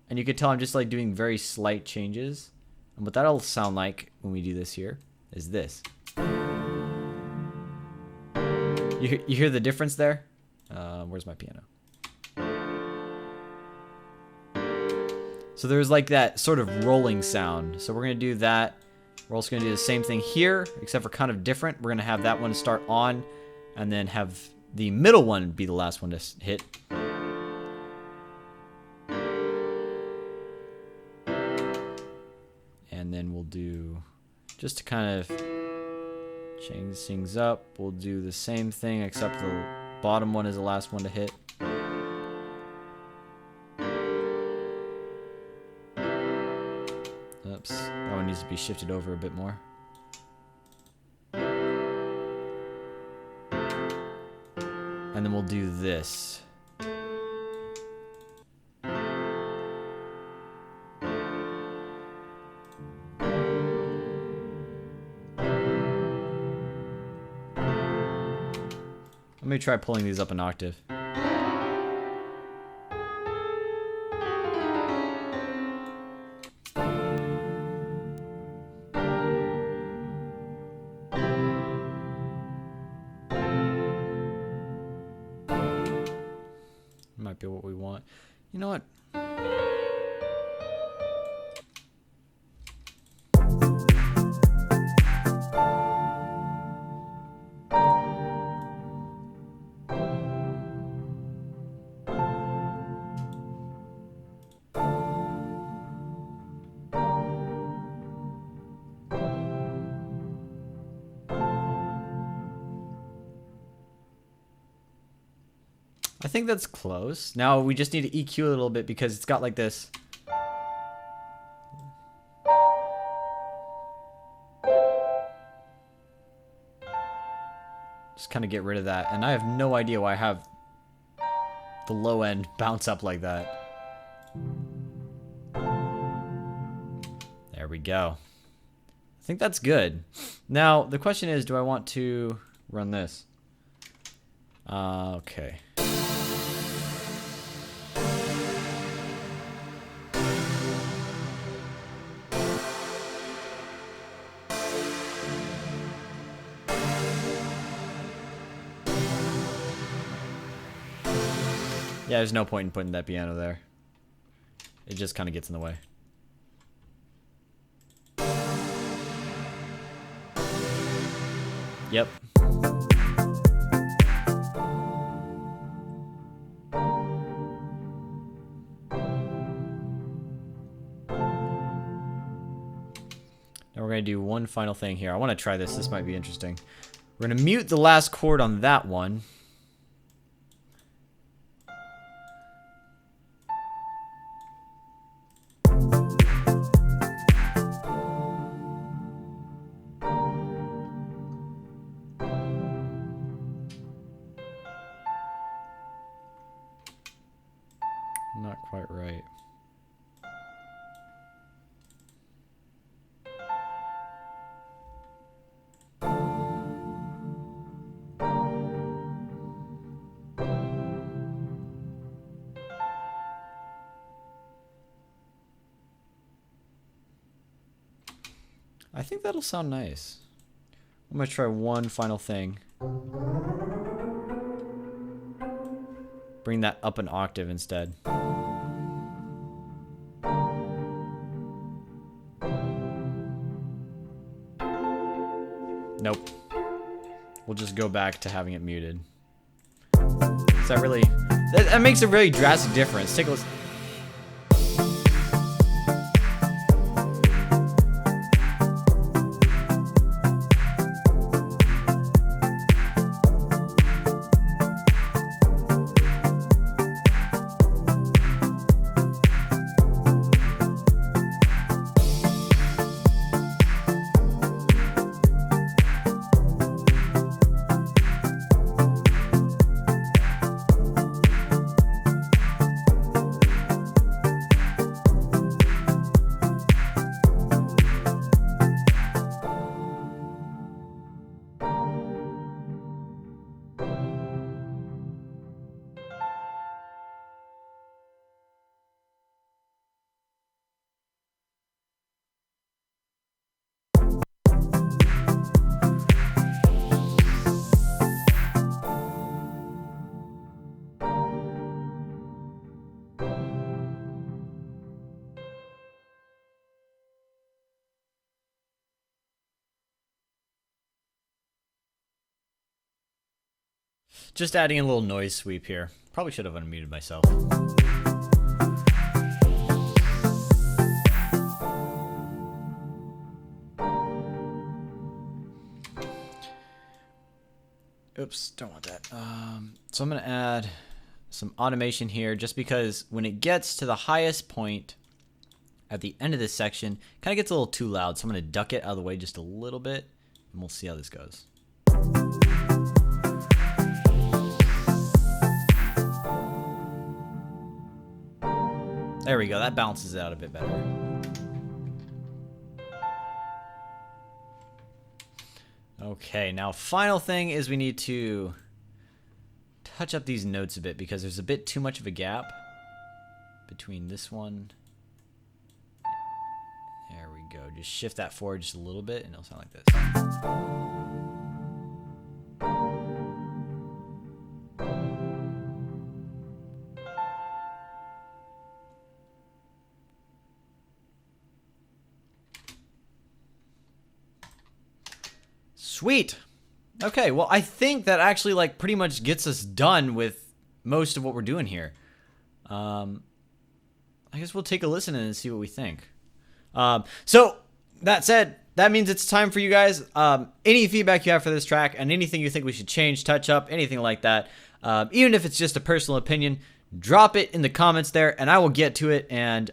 And you can tell I'm just like doing very slight changes. And what that'll sound like when we do this here is this. You hear the difference there? Where's my piano? So there's like that sort of rolling sound. So we're going to do that. We're also going to do the same thing here, except for kind of different. We're going to have that one start on and then have the middle one be the last one to hit. And then we'll do, just to kind of change things up, we'll do the same thing except the bottom one is the last one to hit. Oops, that one needs to be shifted over a bit more. And then we'll do this. Let me try pulling these up an octave. Might be what we want. You know what? I think that's close. Now we just need to EQ a little bit because it's got like this. Just kind of get rid of that. And I have no idea why I have the low end bounce up like that. There we go. I think that's good. Now the question is, do I want to run this? Okay. Yeah, there's no point in putting that piano there. It just kind of gets in the way. Yep. Now we're going to do one final thing here. I want to try this. This might be interesting. We're going to mute the last chord on that one. Not quite right. I think that'll sound nice. I'm gonna try one final thing. Bring that up an octave instead. Nope. We'll just go back to having it muted. Is that really... That makes a really drastic difference. Take a listen. Just adding a little noise sweep here. Probably should have unmuted myself. Oops, don't want that. So I'm going to add some automation here just because when it gets to the highest point at the end of this section, it kind of gets a little too loud. So I'm going to duck it out of the way just a little bit, and we'll see how this goes. There we go. That balances it out a bit better. Okay, now final thing is we need to touch up these notes a bit because there's a bit too much of a gap between this one. There we go. Just shift that forward just a little bit and it'll sound like this. Sweet. Okay, well, I think that actually like pretty much gets us done with most of what we're doing here. I guess we'll take a listen and see what we think. So that said, that means it's time for you guys. Any feedback you have for this track and anything you think we should change, touch up, anything like that, even if it's just a personal opinion, drop it in the comments there and I will get to it and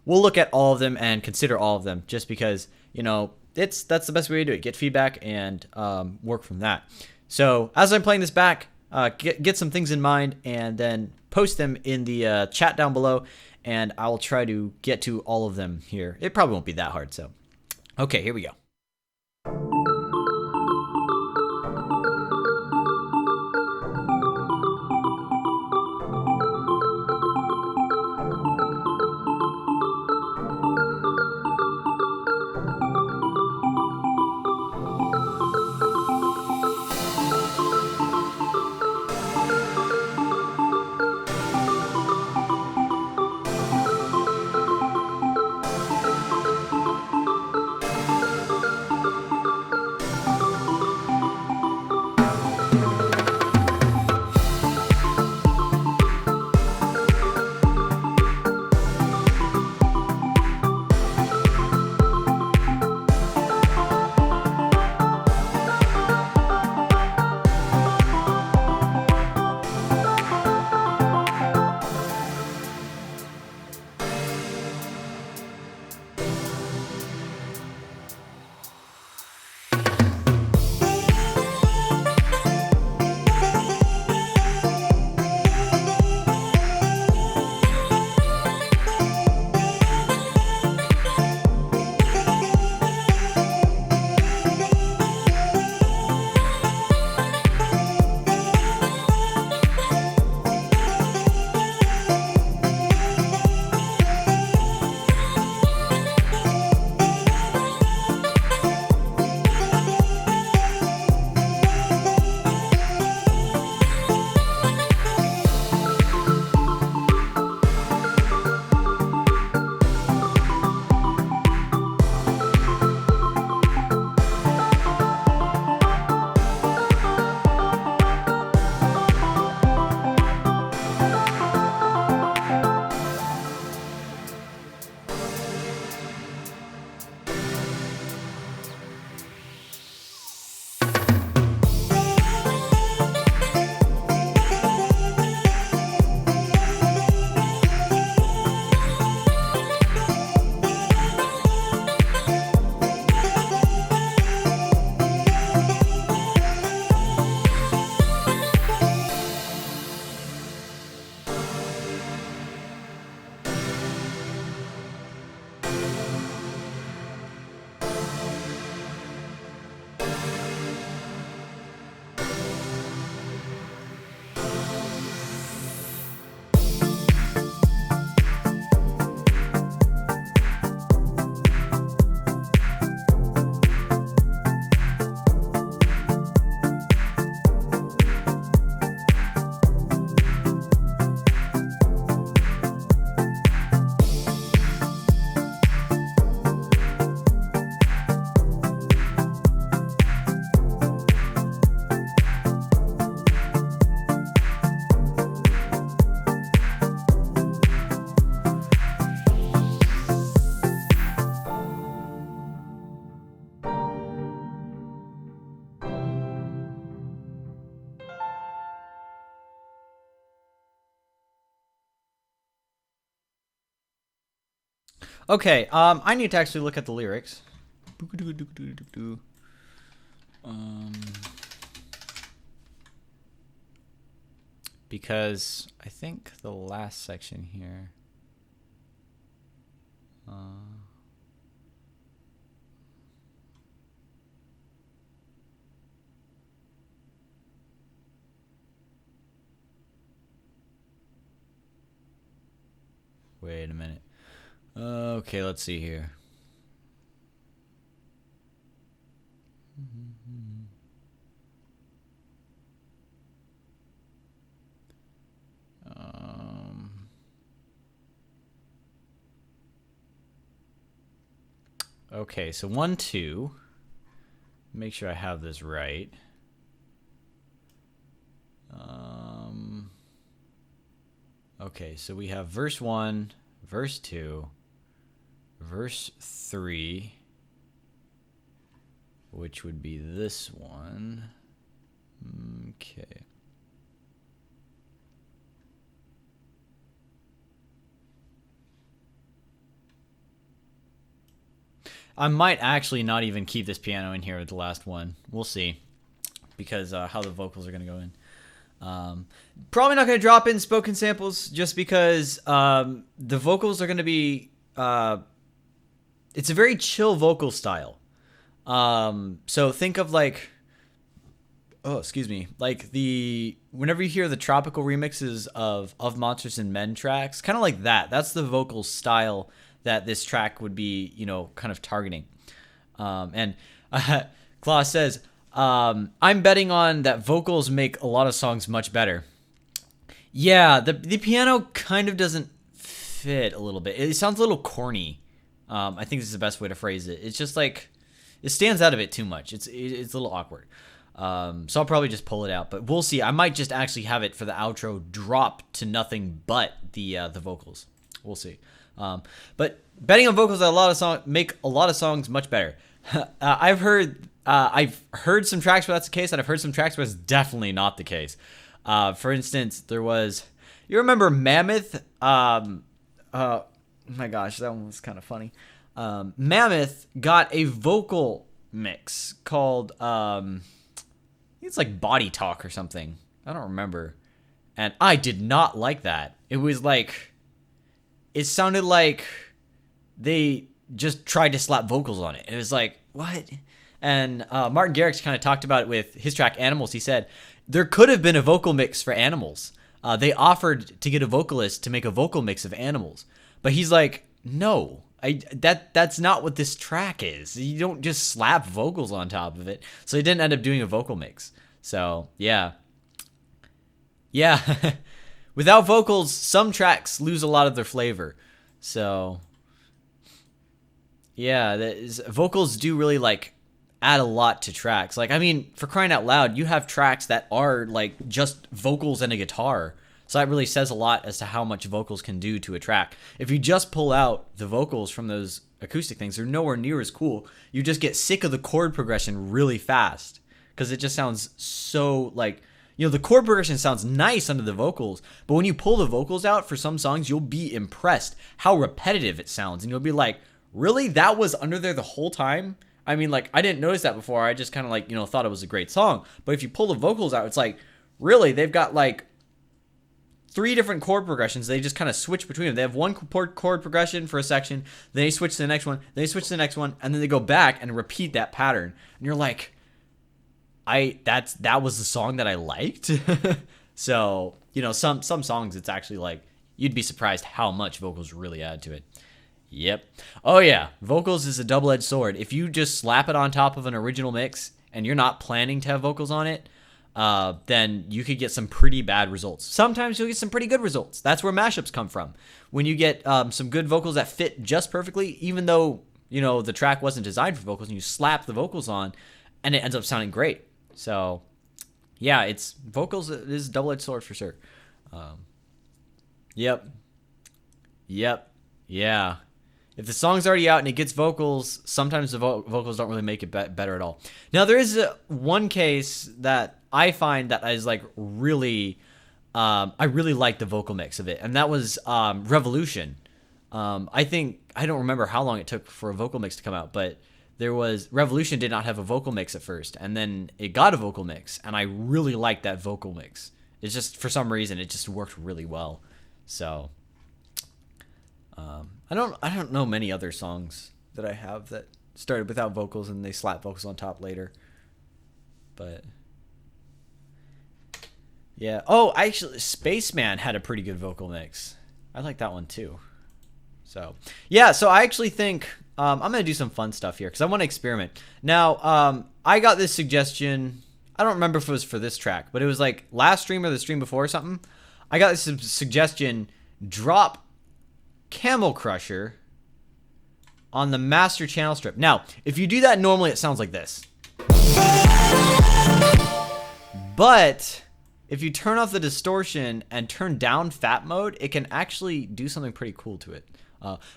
we'll look at all of them and consider all of them just because, you know, that's the best way to do it. Get feedback and work from that. So as I'm playing this back, get some things in mind and then post them in the chat down below and I will try to get to all of them here. It probably won't be that hard. So, okay, here we go. Okay, I need to actually look at the lyrics. Um, because I think the last section here. Wait a minute. Okay, let's see here. Okay, so 1, 2. Make sure I have this right. Okay, so we have verse 1, verse 2, verse 3, which would be this one. Okay. I might actually not even keep this piano in here with the last one. We'll see, because how the vocals are going to go in. Probably not going to drop in spoken samples just because the vocals are going to be... it's a very chill vocal style. So think of like... Oh, excuse me. Like whenever you hear the tropical remixes of Monsters and Men tracks, kind of like that. That's the vocal style that this track would be, kind of targeting. And Klaus says, I'm betting on that vocals make a lot of songs much better. Yeah, the piano kind of doesn't fit a little bit. It sounds a little corny. I think this is the best way to phrase it. It's just like, it stands out a bit too much. It's a little awkward. So I'll probably just pull it out, but we'll see. I might just actually have it for the outro drop to nothing but the vocals. We'll see. But betting on vocals that make a lot of songs much better. I've heard some tracks where that's the case, and I've heard some tracks where it's definitely not the case. For instance, there was, you remember Mammoth? Oh my gosh, that one was kind of funny. Mammoth got a vocal mix called it's like Body Talk or something. I don't remember. And I did not like that. It was like, it sounded like they just tried to slap vocals on it. It was like, what? And Martin Garrix kind of talked about it with his track Animals. He said, there could have been a vocal mix for Animals. They offered to get a vocalist to make a vocal mix of Animals. But he's like, no, that's not what this track is. You don't just slap vocals on top of it. So he didn't end up doing a vocal mix. So, yeah. Yeah. Without vocals, some tracks lose a lot of their flavor. So, yeah, vocals do really, like, add a lot to tracks. Like, I mean, for crying out loud, you have tracks that are, like, just vocals and a guitar. So that really says a lot as to how much vocals can do to a track. If you just pull out the vocals from those acoustic things, they're nowhere near as cool. You just get sick of the chord progression really fast because it just sounds so like, the chord progression sounds nice under the vocals, but when you pull the vocals out for some songs, you'll be impressed how repetitive it sounds. And you'll be like, really? That was under there the whole time? I mean, like, I didn't notice that before. I just kind of like, thought it was a great song. But if you pull the vocals out, it's like, really? They've got like 3 different chord progressions. They just kind of switch between them. They have one chord progression for a section, then they switch to the next one, then they switch to the next one, and then they go back and repeat that pattern. And you're like, that was the song that I liked. So, some songs it's actually like you'd be surprised how much vocals really add to it. Yep. Oh yeah, vocals is a double-edged sword. If you just slap it on top of an original mix and you're not planning to have vocals on it, then you could get some pretty bad results. Sometimes you'll get some pretty good results. That's where mashups come from. When you get some good vocals that fit just perfectly, even though, the track wasn't designed for vocals, and you slap the vocals on, and it ends up sounding great. So, yeah, vocals is a double-edged sword for sure. Yep. Yeah. If the song's already out and it gets vocals, sometimes the vocals don't really make it better at all. Now, there is one case that I find that is like really, I really like the vocal mix of it, and that was Revolution. I think I don't remember how long it took for a vocal mix to come out, but there was Revolution did not have a vocal mix at first, and then it got a vocal mix, and I really liked that vocal mix. It's just for some reason it just worked really well. So I don't know many other songs that I have that started without vocals and they slap vocals on top later. But yeah. Oh, actually, Spaceman had a pretty good vocal mix. I like that one too. So yeah. So I actually think I'm gonna do some fun stuff here because I want to experiment. Now, I got this suggestion. I don't remember if it was for this track, but it was like last stream or the stream before or something. I got this suggestion: drop Camel Crusher on the master channel strip. Now, if you do that normally, it sounds like this. But if you turn off the distortion and turn down fat mode, it can actually do something pretty cool to it.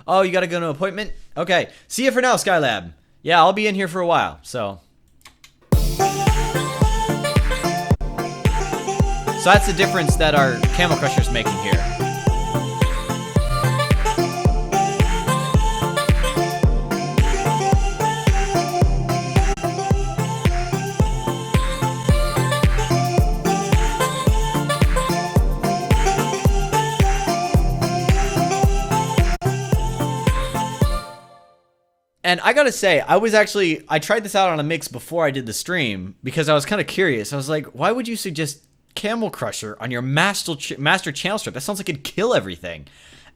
Oh, you got to go to an appointment? Okay. See you for now, Skylab. Yeah, I'll be in here for a while, so. So that's the difference that our Camel Crusher's making here. And I gotta say, I tried this out on a mix before I did the stream because I was kind of curious. I was like, why would you suggest Camel Crusher on your master channel strip? That sounds like it'd kill everything.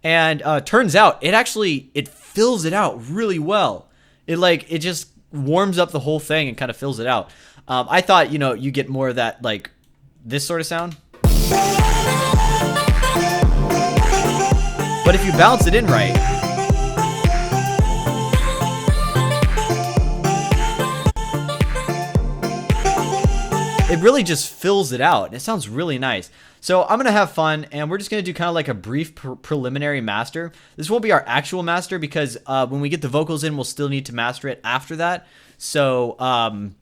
And turns out it fills it out really well. It just warms up the whole thing and kind of fills it out. I thought, you get more of that, like this sort of sound. But if you balance it in right, it really just fills it out. It sounds really nice. So I'm going to have fun, and we're just going to do kind of like a brief preliminary master. This won't be our actual master because when we get the vocals in, we'll still need to master it after that. So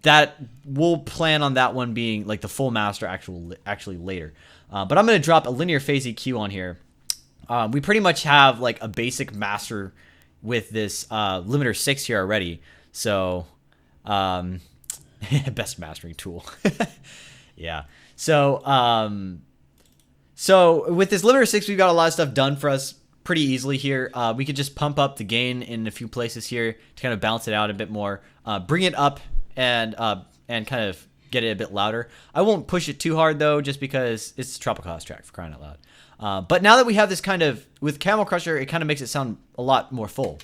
that we'll plan on that one being like the full master actually later. But I'm going to drop a linear phase EQ on here. We pretty much have like a basic master with this limiter 6 here already. So best mastering tool. Yeah. So with this limiter 6, we've got a lot of stuff done for us pretty easily here. We could just pump up the gain in a few places here to kind of balance it out a bit more, bring it up and kind of get it a bit louder. I won't push it too hard though, just because it's a Tropical House track, for crying out loud. But now that we have this kind of, with Camel Crusher, it kind of makes it sound a lot more full.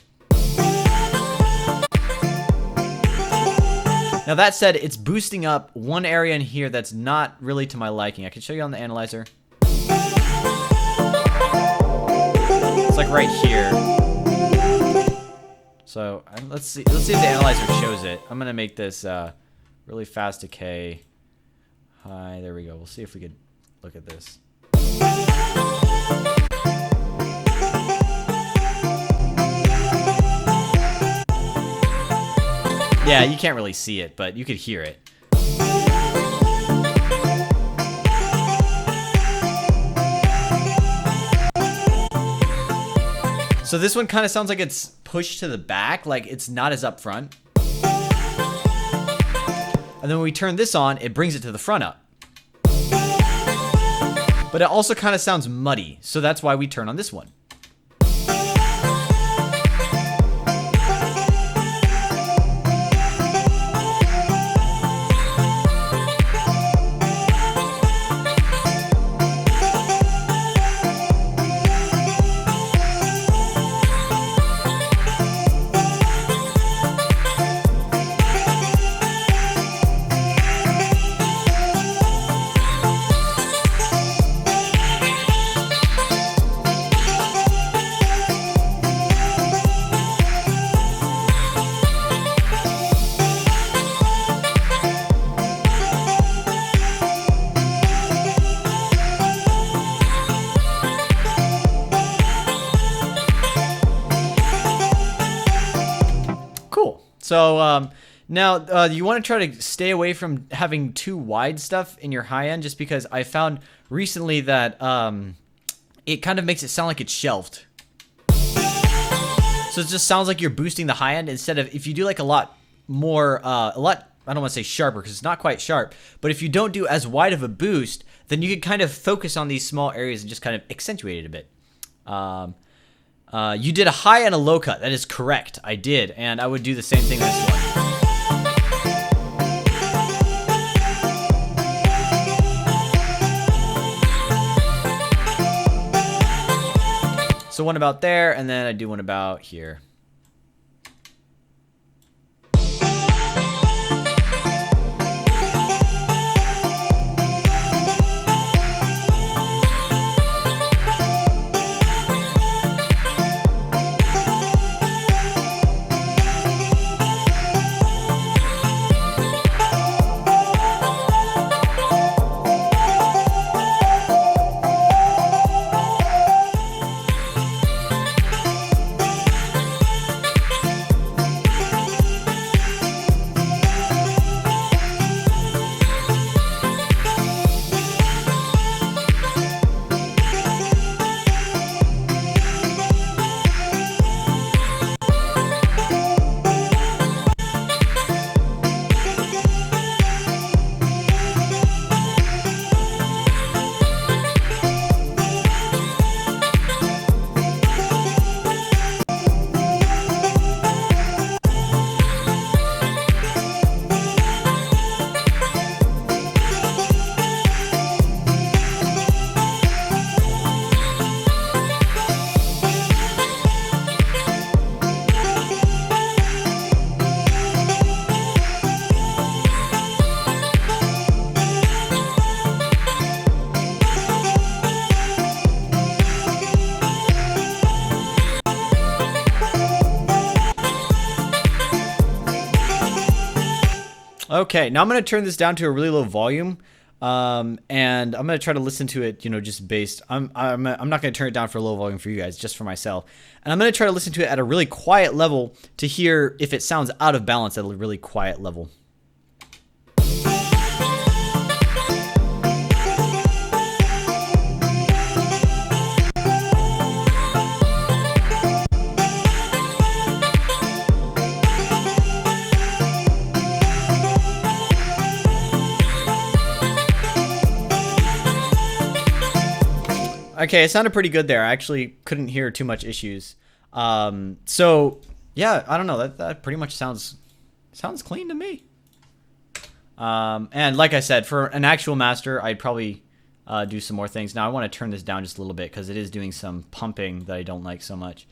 Now that said, it's boosting up one area in here that's not really to my liking. I can show you on the analyzer. It's like right here. So let's see if the analyzer shows it. I'm gonna make this really fast decay. Hi, there we go. We'll see if we could look at this. Yeah, you can't really see it, but you could hear it. So this one kind of sounds like it's pushed to the back, like it's not as up front. And then when we turn this on, it brings it to the front up. But it also kind of sounds muddy, so that's why we turn on this one. So now you want to try to stay away from having too wide stuff in your high end, just because I found recently that it kind of makes it sound like it's shelved. So it just sounds like you're boosting the high end instead of, if you do like a lot more, I don't want to say sharper because it's not quite sharp, but if you don't do as wide of a boost, then you can kind of focus on these small areas and just kind of accentuate it a bit. You did a high and a low cut. That is correct. I did, and I would do the same thing with this one. So one about there, and then I do one about here. Okay, now I'm going to turn this down to a really low volume, and I'm going to try to listen to it, just based. I'm not going to turn it down for a low volume for you guys, just for myself. And I'm going to try to listen to it at a really quiet level to hear if it sounds out of balance at a really quiet level. Okay, it sounded pretty good there. I actually couldn't hear too much issues. So yeah, I don't know. That pretty much sounds clean to me. And like I said, for an actual master, I'd probably do some more things. Now I want to turn this down just a little bit because it is doing some pumping that I don't like so much.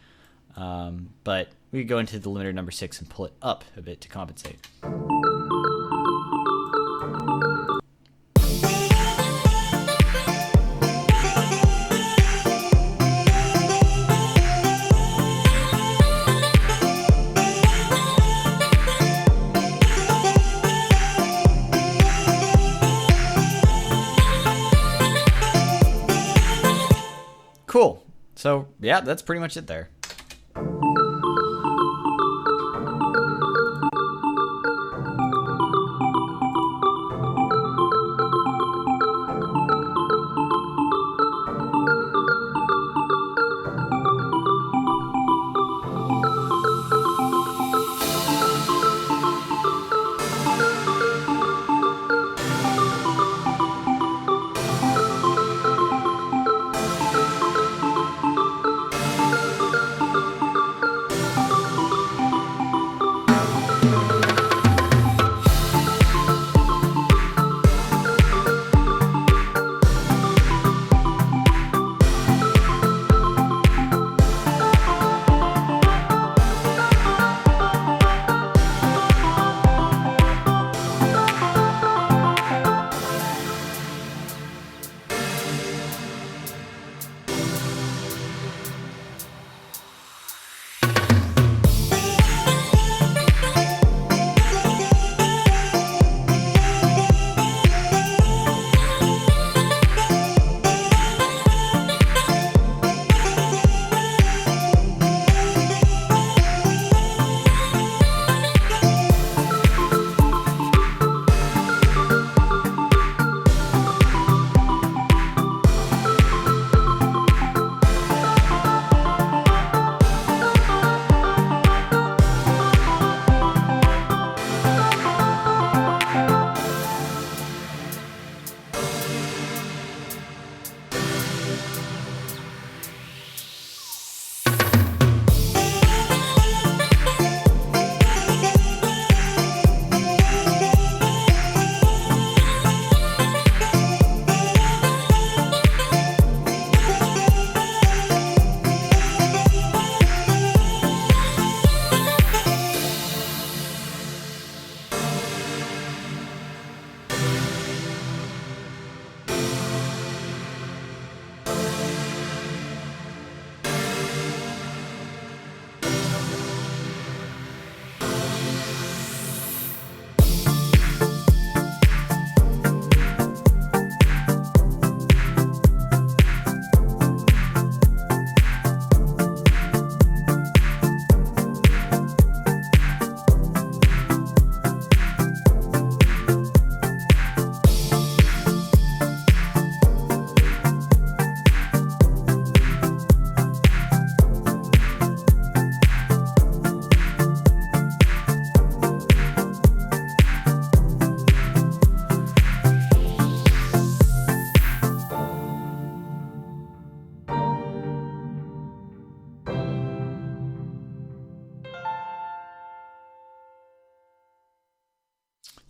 But we could go into the limiter number 6 and pull it up a bit to compensate. Cool. So yeah, that's pretty much it there.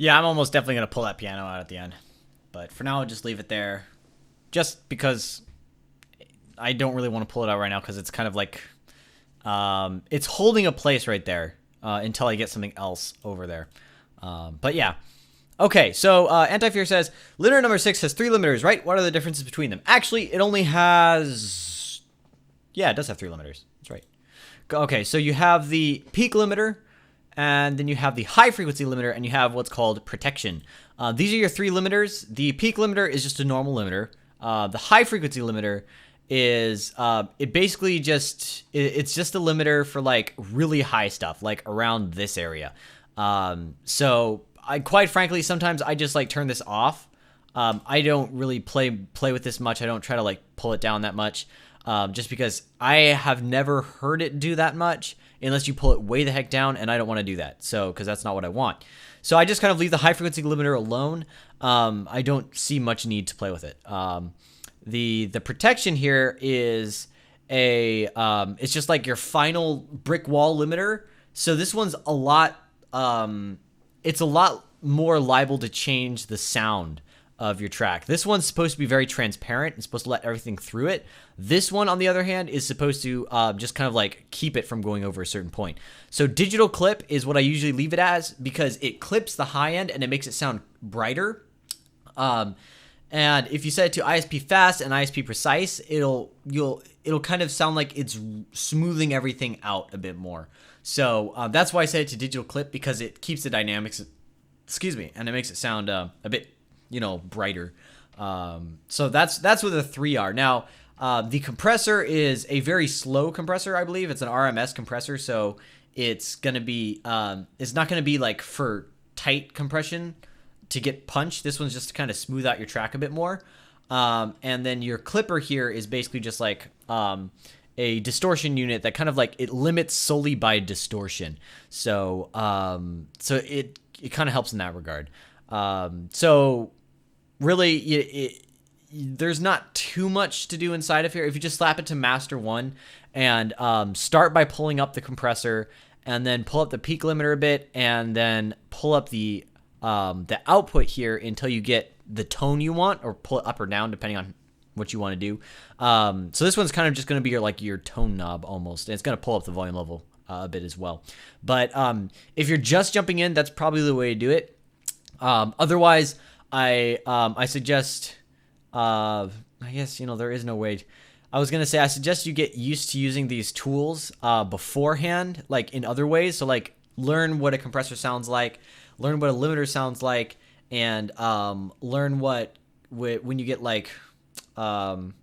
Yeah, I'm almost definitely going to pull that piano out at the end. But for now, I'll just leave it there. Just because I don't really want to pull it out right now because it's kind of like... it's holding a place right there until I get something else over there. But yeah. Okay, so Anti-Fear says, limiter number 6 has 3 limiters, right? What are the differences between them? Actually, it only has... Yeah, it does have 3 limiters. That's right. Okay, so you have the peak limiter, and then you have the high frequency limiter, and you have what's called protection. These are your 3 limiters. The peak limiter is just a normal limiter. The high frequency limiter is it basically just it's just a limiter for like really high stuff, like around this area. So I quite frankly sometimes I just like turn this off. I don't really play with this much. I don't try to like pull it down that much. Just because I have never heard it do that much unless you pull it way the heck down, and I don't want to do that. So, because that's not what I want. So I just kind of leave the high frequency limiter alone. I don't see much need to play with it. The protection here is it's just like your final brick wall limiter. So this one's a lot, it's a lot more liable to change the sound of your track. This one's supposed to be very transparent. It's supposed to let everything through it. This one, on the other hand, is supposed to just kind of like keep it from going over a certain point. So digital clip is what I usually leave it as because it clips the high end and it makes it sound brighter. And if you set it to ISP fast and ISP precise, it'll kind of sound like it's smoothing everything out a bit more. So that's why I set it to digital clip, because it keeps the dynamics, and it makes it sound a bit brighter. So that's what the 3 are. Now, the compressor is a very slow compressor, I believe. It's an RMS compressor, so it's going to be, it's not going to be like for tight compression to get punch. This one's just to kind of smooth out your track a bit more. And then your clipper here is basically just like a distortion unit that kind of like, it limits solely by distortion. So, so it kind of helps in that regard. So really, there's not too much to do inside of here. If you just slap it to master 1 and start by pulling up the compressor and then pull up the peak limiter a bit and then pull up the output here until you get the tone you want, or pull it up or down depending on what you want to do. So this one's kind of just going to be your tone knob almost, and it's going to pull up the volume level a bit as well. But if you're just jumping in, that's probably the way to do it. Otherwise, I suggest, I guess, there is no way. I was going to say, I suggest you get used to using these tools beforehand, like in other ways. So like learn what a compressor sounds like, learn what a limiter sounds like, and learn when you get like, when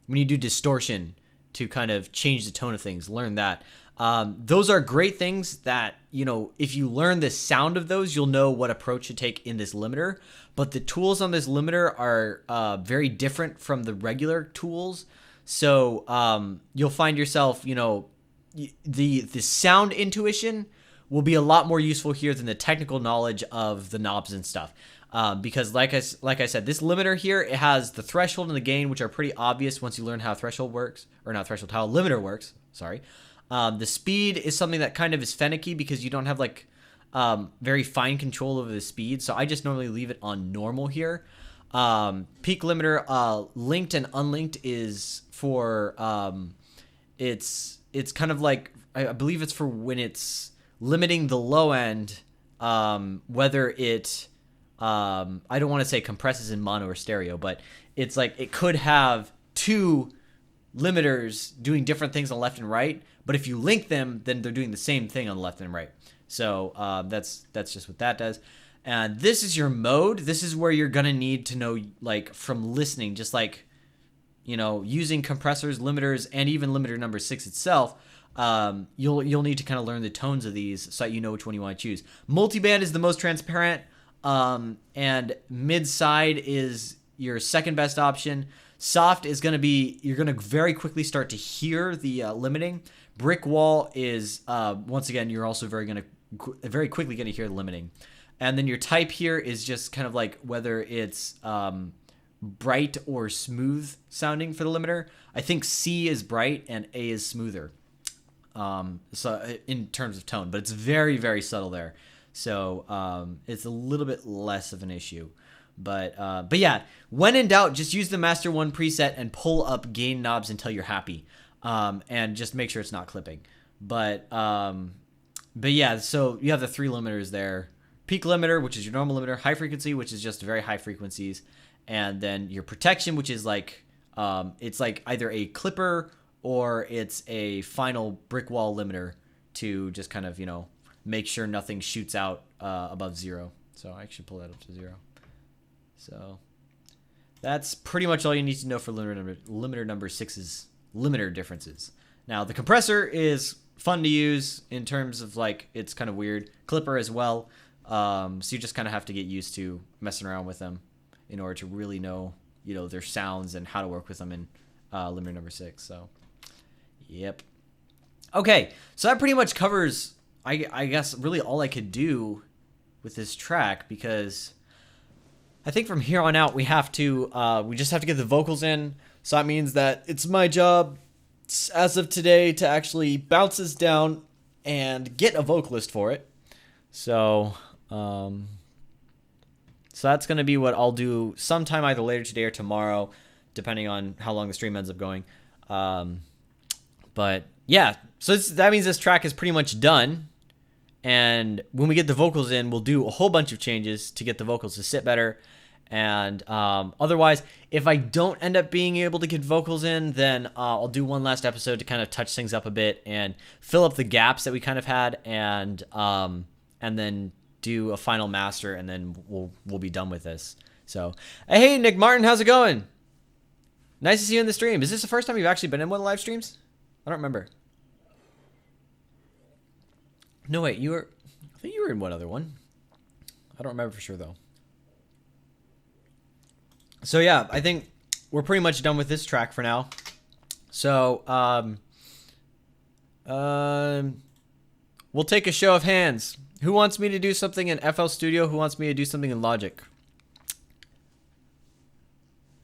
you do distortion to kind of change the tone of things, learn that. Those are great things that, if you learn the sound of those, you'll know what approach to take in this limiter. But the tools on this limiter are very different from the regular tools. So you'll find yourself, the sound intuition will be a lot more useful here than the technical knowledge of the knobs and stuff. Because like I said, this limiter here, it has the threshold and the gain, which are pretty obvious once you learn how threshold works, or not threshold, how a limiter works. Sorry. The speed is something that kind of is finicky because you don't have like very fine control over the speed. So I just normally leave it on normal here. Peak limiter, linked and unlinked, is for it's kind of like, I believe it's for when it's limiting the low end, whether it I don't want to say compresses in mono or stereo, but it's like it could have 2 limiters doing different things on left and right, but if you link them, then they're doing the same thing on left and right. So that's just what that does. And this is your mode. This is where you're gonna need to know, like, from listening, just like, using compressors, limiters, and even limiter number 6 itself. You'll need to kind of learn the tones of these so that you know which one you want to choose. Multiband is the most transparent, and mid-side is your second best option. Soft is going to be, you're going to very quickly start to hear the limiting. Brick wall is, once again, you're also very quickly going to hear the limiting. And then your type here is just kind of like whether it's bright or smooth sounding for the limiter. I think C is bright and A is smoother. So in terms of tone, but it's very, very subtle there. So it's a little bit less of an issue. But yeah, when in doubt, just use the Master 1 preset and pull up gain knobs until you're happy. And just make sure it's not clipping. But yeah, so you have the 3 limiters there. Peak limiter, which is your normal limiter. High frequency, which is just very high frequencies. And then your protection, which is like, it's like either a clipper or it's a final brick wall limiter to just kind of, make sure nothing shoots out above 0. So I should pull that up to 0. So that's pretty much all you need to know for limiter number 6's limiter differences. Now the compressor is fun to use in terms of like, it's kind of weird. Clipper as well. So you just kind of have to get used to messing around with them in order to really know, their sounds and how to work with them in limiter number 6. So, yep. Okay, so that pretty much covers, I guess, really all I could do with this track, because I think from here on out we just have to get the vocals in. So that means that it's my job as of today to actually bounce this down and get a vocalist for it. So that's going to be what I'll do sometime either later today or tomorrow, depending on how long the stream ends up going. But yeah, so that means this track is pretty much done. And when we get the vocals in, we'll do a whole bunch of changes to get the vocals to sit better. And otherwise, if I don't end up being able to get vocals in, then I'll do one last episode to kind of touch things up a bit and fill up the gaps that we kind of had, and then do a final master, and then we'll be done with this. So, hey, Nick Martin, how's it going? Nice to see you in the stream. Is this the first time you've actually been in one of the live streams? I don't remember. No, wait, I think you were in one other one. I don't remember for sure, though. So, yeah, I think we're pretty much done with this track for now. So, we'll take a show of hands. Who wants me to do something in FL Studio? Who wants me to do something in Logic?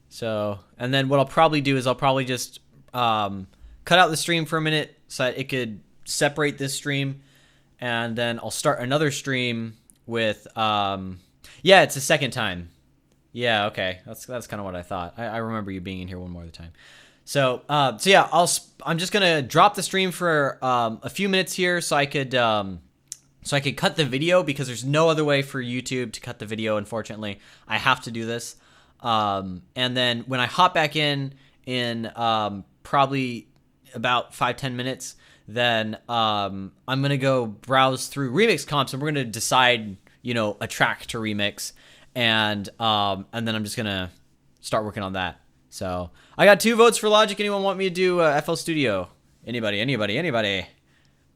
So, and then what I'll probably do is I'll probably just cut out the stream for a minute so that it could separate this stream. And then I'll start another stream with, yeah, it's the second time. Yeah, okay. That's kind of what I thought. I remember you being in here one more time. So yeah, I'm just going to drop the stream for a few minutes here so I could cut the video, because there's no other way for YouTube to cut the video, unfortunately. I have to do this. And then when I hop back in probably about 5-10 minutes, then I'm going to go browse through remix comps, and we're going to decide, a track to remix. And then I'm just going to start working on that. So I got 2 votes for Logic. Anyone want me to do FL Studio? Anybody?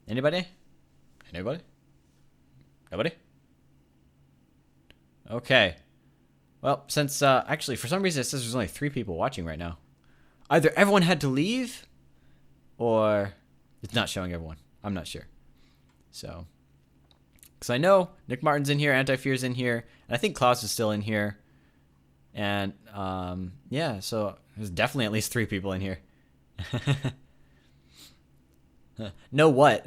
Nobody? Okay. Well, since actually for some reason it says there's only 3 people watching right now. Either everyone had to leave, or it's not showing everyone. I'm not sure. So, because I know Nick Martin's in here, Anti-Fear's in here, and I think Klaus is still in here. And yeah, so there's definitely at least 3 people in here. Know what?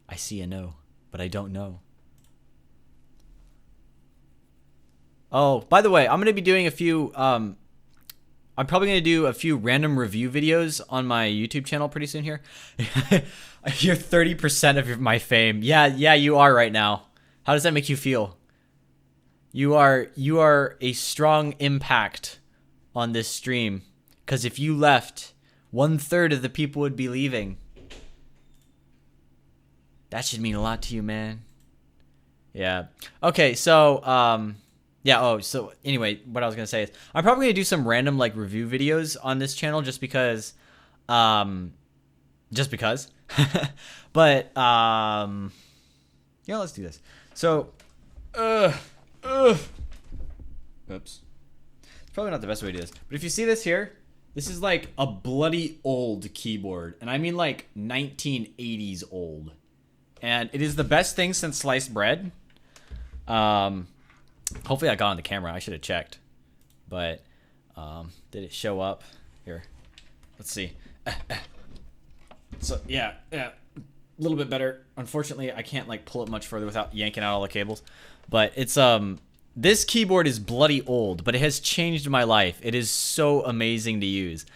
I see a no, but I don't know. Oh, by the way, I'm going to be doing a few, I'm probably going to do a few random review videos on my YouTube channel pretty soon here. You're 30% of my fame. Yeah, you are right now. How does that make you feel? You are a strong impact on this stream, because if you left, 1/3 of the people would be leaving. That should mean a lot to you, man. Yeah. Okay, so yeah, so anyway, what I was going to say is I'm probably going to do some random like review videos on this channel just because but yeah, let's do this. So oops. It's probably not the best way to do this, but if you see this here, this is like a bloody old keyboard, and I mean like 1980s old. And it is the best thing since sliced bread. Hopefully I got on the camera. I should have checked. But did it show up? Here. Let's see. So, yeah. little bit better. Unfortunately, I can't like pull it much further without yanking out all the cables. But it's this keyboard is bloody old, but it has changed my life. It is so amazing to use.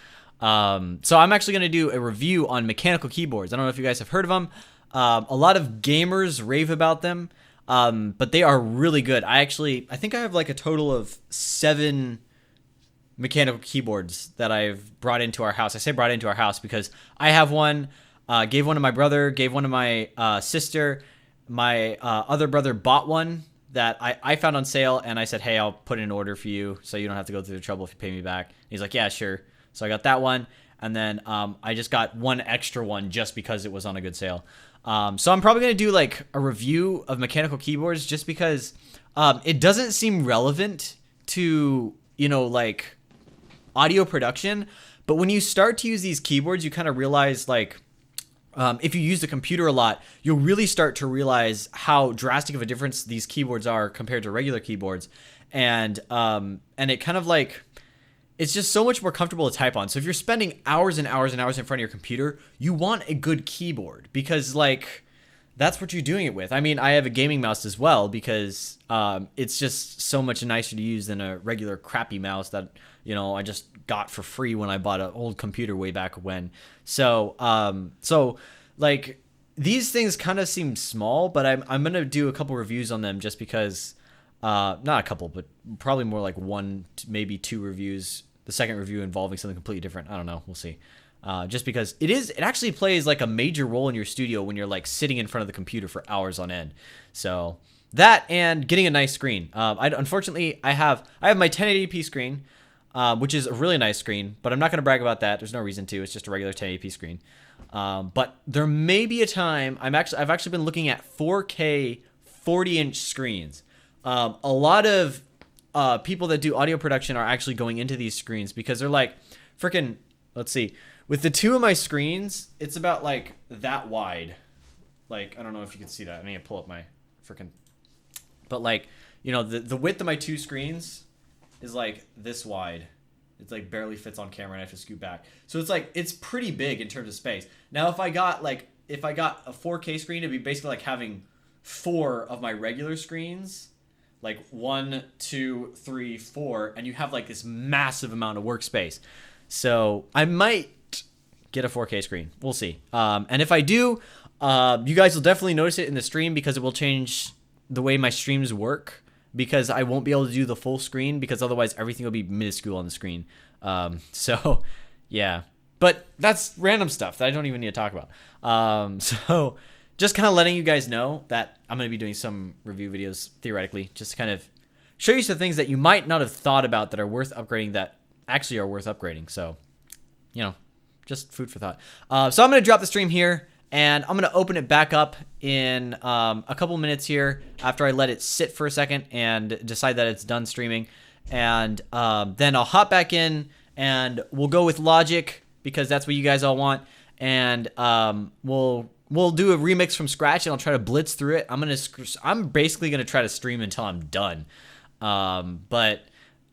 So I'm actually going to do a review on mechanical keyboards. I don't know if you guys have heard of them. A lot of gamers rave about them, but they are really good. I think I have like a total of 7 mechanical keyboards that I've brought into our house. I say brought into our house because I have one, gave one to my brother, gave one to my sister. My other brother bought one that I found on sale, and I said, hey, I'll put in an order for you so you don't have to go through the trouble if you pay me back. And he's like, yeah, sure. So I got that one, and then I just got one extra one just because it was on a good sale. So I'm probably going to do like a review of mechanical keyboards just because it doesn't seem relevant to, like audio production. But when you start to use these keyboards, you kind of realize like if you use the computer a lot, you'll really start to realize how drastic of a difference these keyboards are compared to regular keyboards. And it kind of like, it's just so much more comfortable to type on. So if you're spending hours and hours and hours in front of your computer, you want a good keyboard because like that's what you're doing it with. I mean, I have a gaming mouse as well because it's just so much nicer to use than a regular crappy mouse that, I just got for free when I bought an old computer way back when. So like these things kind of seem small, but I'm going to do a couple reviews on them just because, not a couple, but probably more like 1, maybe 2 reviews. The second review involving something completely different. I don't know. We'll see. Just because it actually plays like a major role in your studio when you're like sitting in front of the computer for hours on end. So that and getting a nice screen. Unfortunately, I have my 1080p screen, which is a really nice screen, but I'm not going to brag about that. There's no reason to. It's just a regular 1080p screen. But there may be a time I've actually been looking at 4K 40-inch screens. A lot of people that do audio production are actually going into these screens because they're like freaking, let's see, with the 2 of my screens, it's about like that wide. Like, I don't know if you can see that. I need to pull up my freaking, but like, the width of my 2 screens is like this wide. It's like barely fits on camera and I have to scoot back. So it's like, it's pretty big in terms of space. Now, if I got a 4K screen, it'd be basically like having 4 of my regular screens, like 1, 2, 3, 4, and you have like this massive amount of workspace. So I might get a 4K screen. We'll see. And if I do, you guys will definitely notice it in the stream because it will change the way my streams work because I won't be able to do the full screen because otherwise everything will be minuscule on the screen. So yeah, but that's random stuff that I don't even need to talk about. So just kind of letting you guys know that I'm going to be doing some review videos theoretically, just to kind of show you some things that you might not have thought about that are worth upgrading that actually are worth upgrading. So, just food for thought. So I'm going to drop the stream here and I'm going to open it back up in a couple minutes here after I let it sit for a second and decide that it's done streaming. And then I'll hop back in and we'll go with Logic because that's what you guys all want. And we'll do a remix from scratch and I'll try to blitz through it. I'm basically going to try to stream until I'm done. But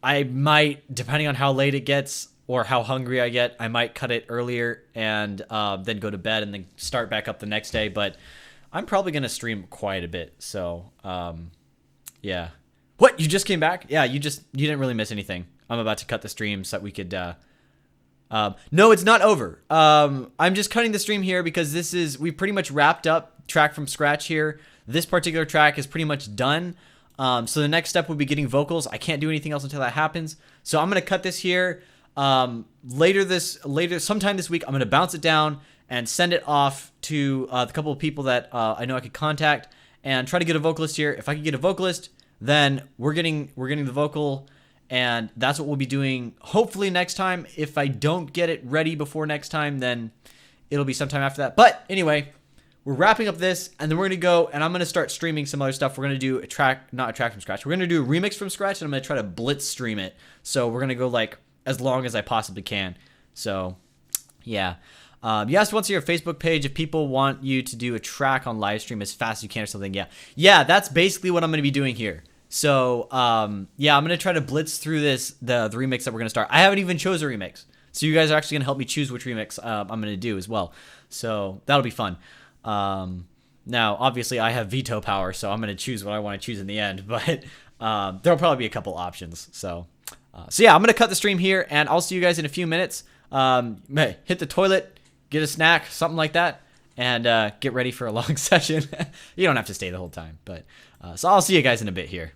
I might, depending on how late it gets or how hungry I get, I might cut it earlier and then go to bed and then start back up the next day. But I'm probably going to stream quite a bit. So, yeah. What? You just came back? Yeah, you didn't really miss anything. I'm about to cut the stream so that we could, no, it's not over. I'm just cutting the stream here because we pretty much wrapped up track from scratch here. This particular track is pretty much done. So the next step would be getting vocals. I can't do anything else until that happens. So I'm going to cut this here. Later, sometime this week, I'm going to bounce it down and send it off to the couple of people that I know I could contact and try to get a vocalist here. If I can get a vocalist, then we're getting the vocal, and that's what we'll be doing hopefully next time. If I don't get it ready before next time, then it'll be sometime after that. But anyway, we're wrapping up this, and then we're going to go, and I'm going to start streaming some other stuff. We're going to do not a track from scratch. We're going to do a remix from scratch, and I'm going to try to blitz stream it. So we're going to go like as long as I possibly can. So yeah. You asked once on your Facebook page if people want you to do a track on live stream as fast as you can or something. Yeah, that's basically what I'm going to be doing here. So yeah, I'm going to try to blitz through the remix that we're going to start. I haven't even chose a remix, so you guys are actually going to help me choose which remix I'm going to do as well. So that'll be fun. Now, obviously, I have veto power, so I'm going to choose what I want to choose in the end. But there'll probably be a couple options. So yeah, I'm going to cut the stream here, and I'll see you guys in a few minutes. Hit the toilet, get a snack, something like that, and get ready for a long session. You don't have to stay the whole time. But so I'll see you guys in a bit here.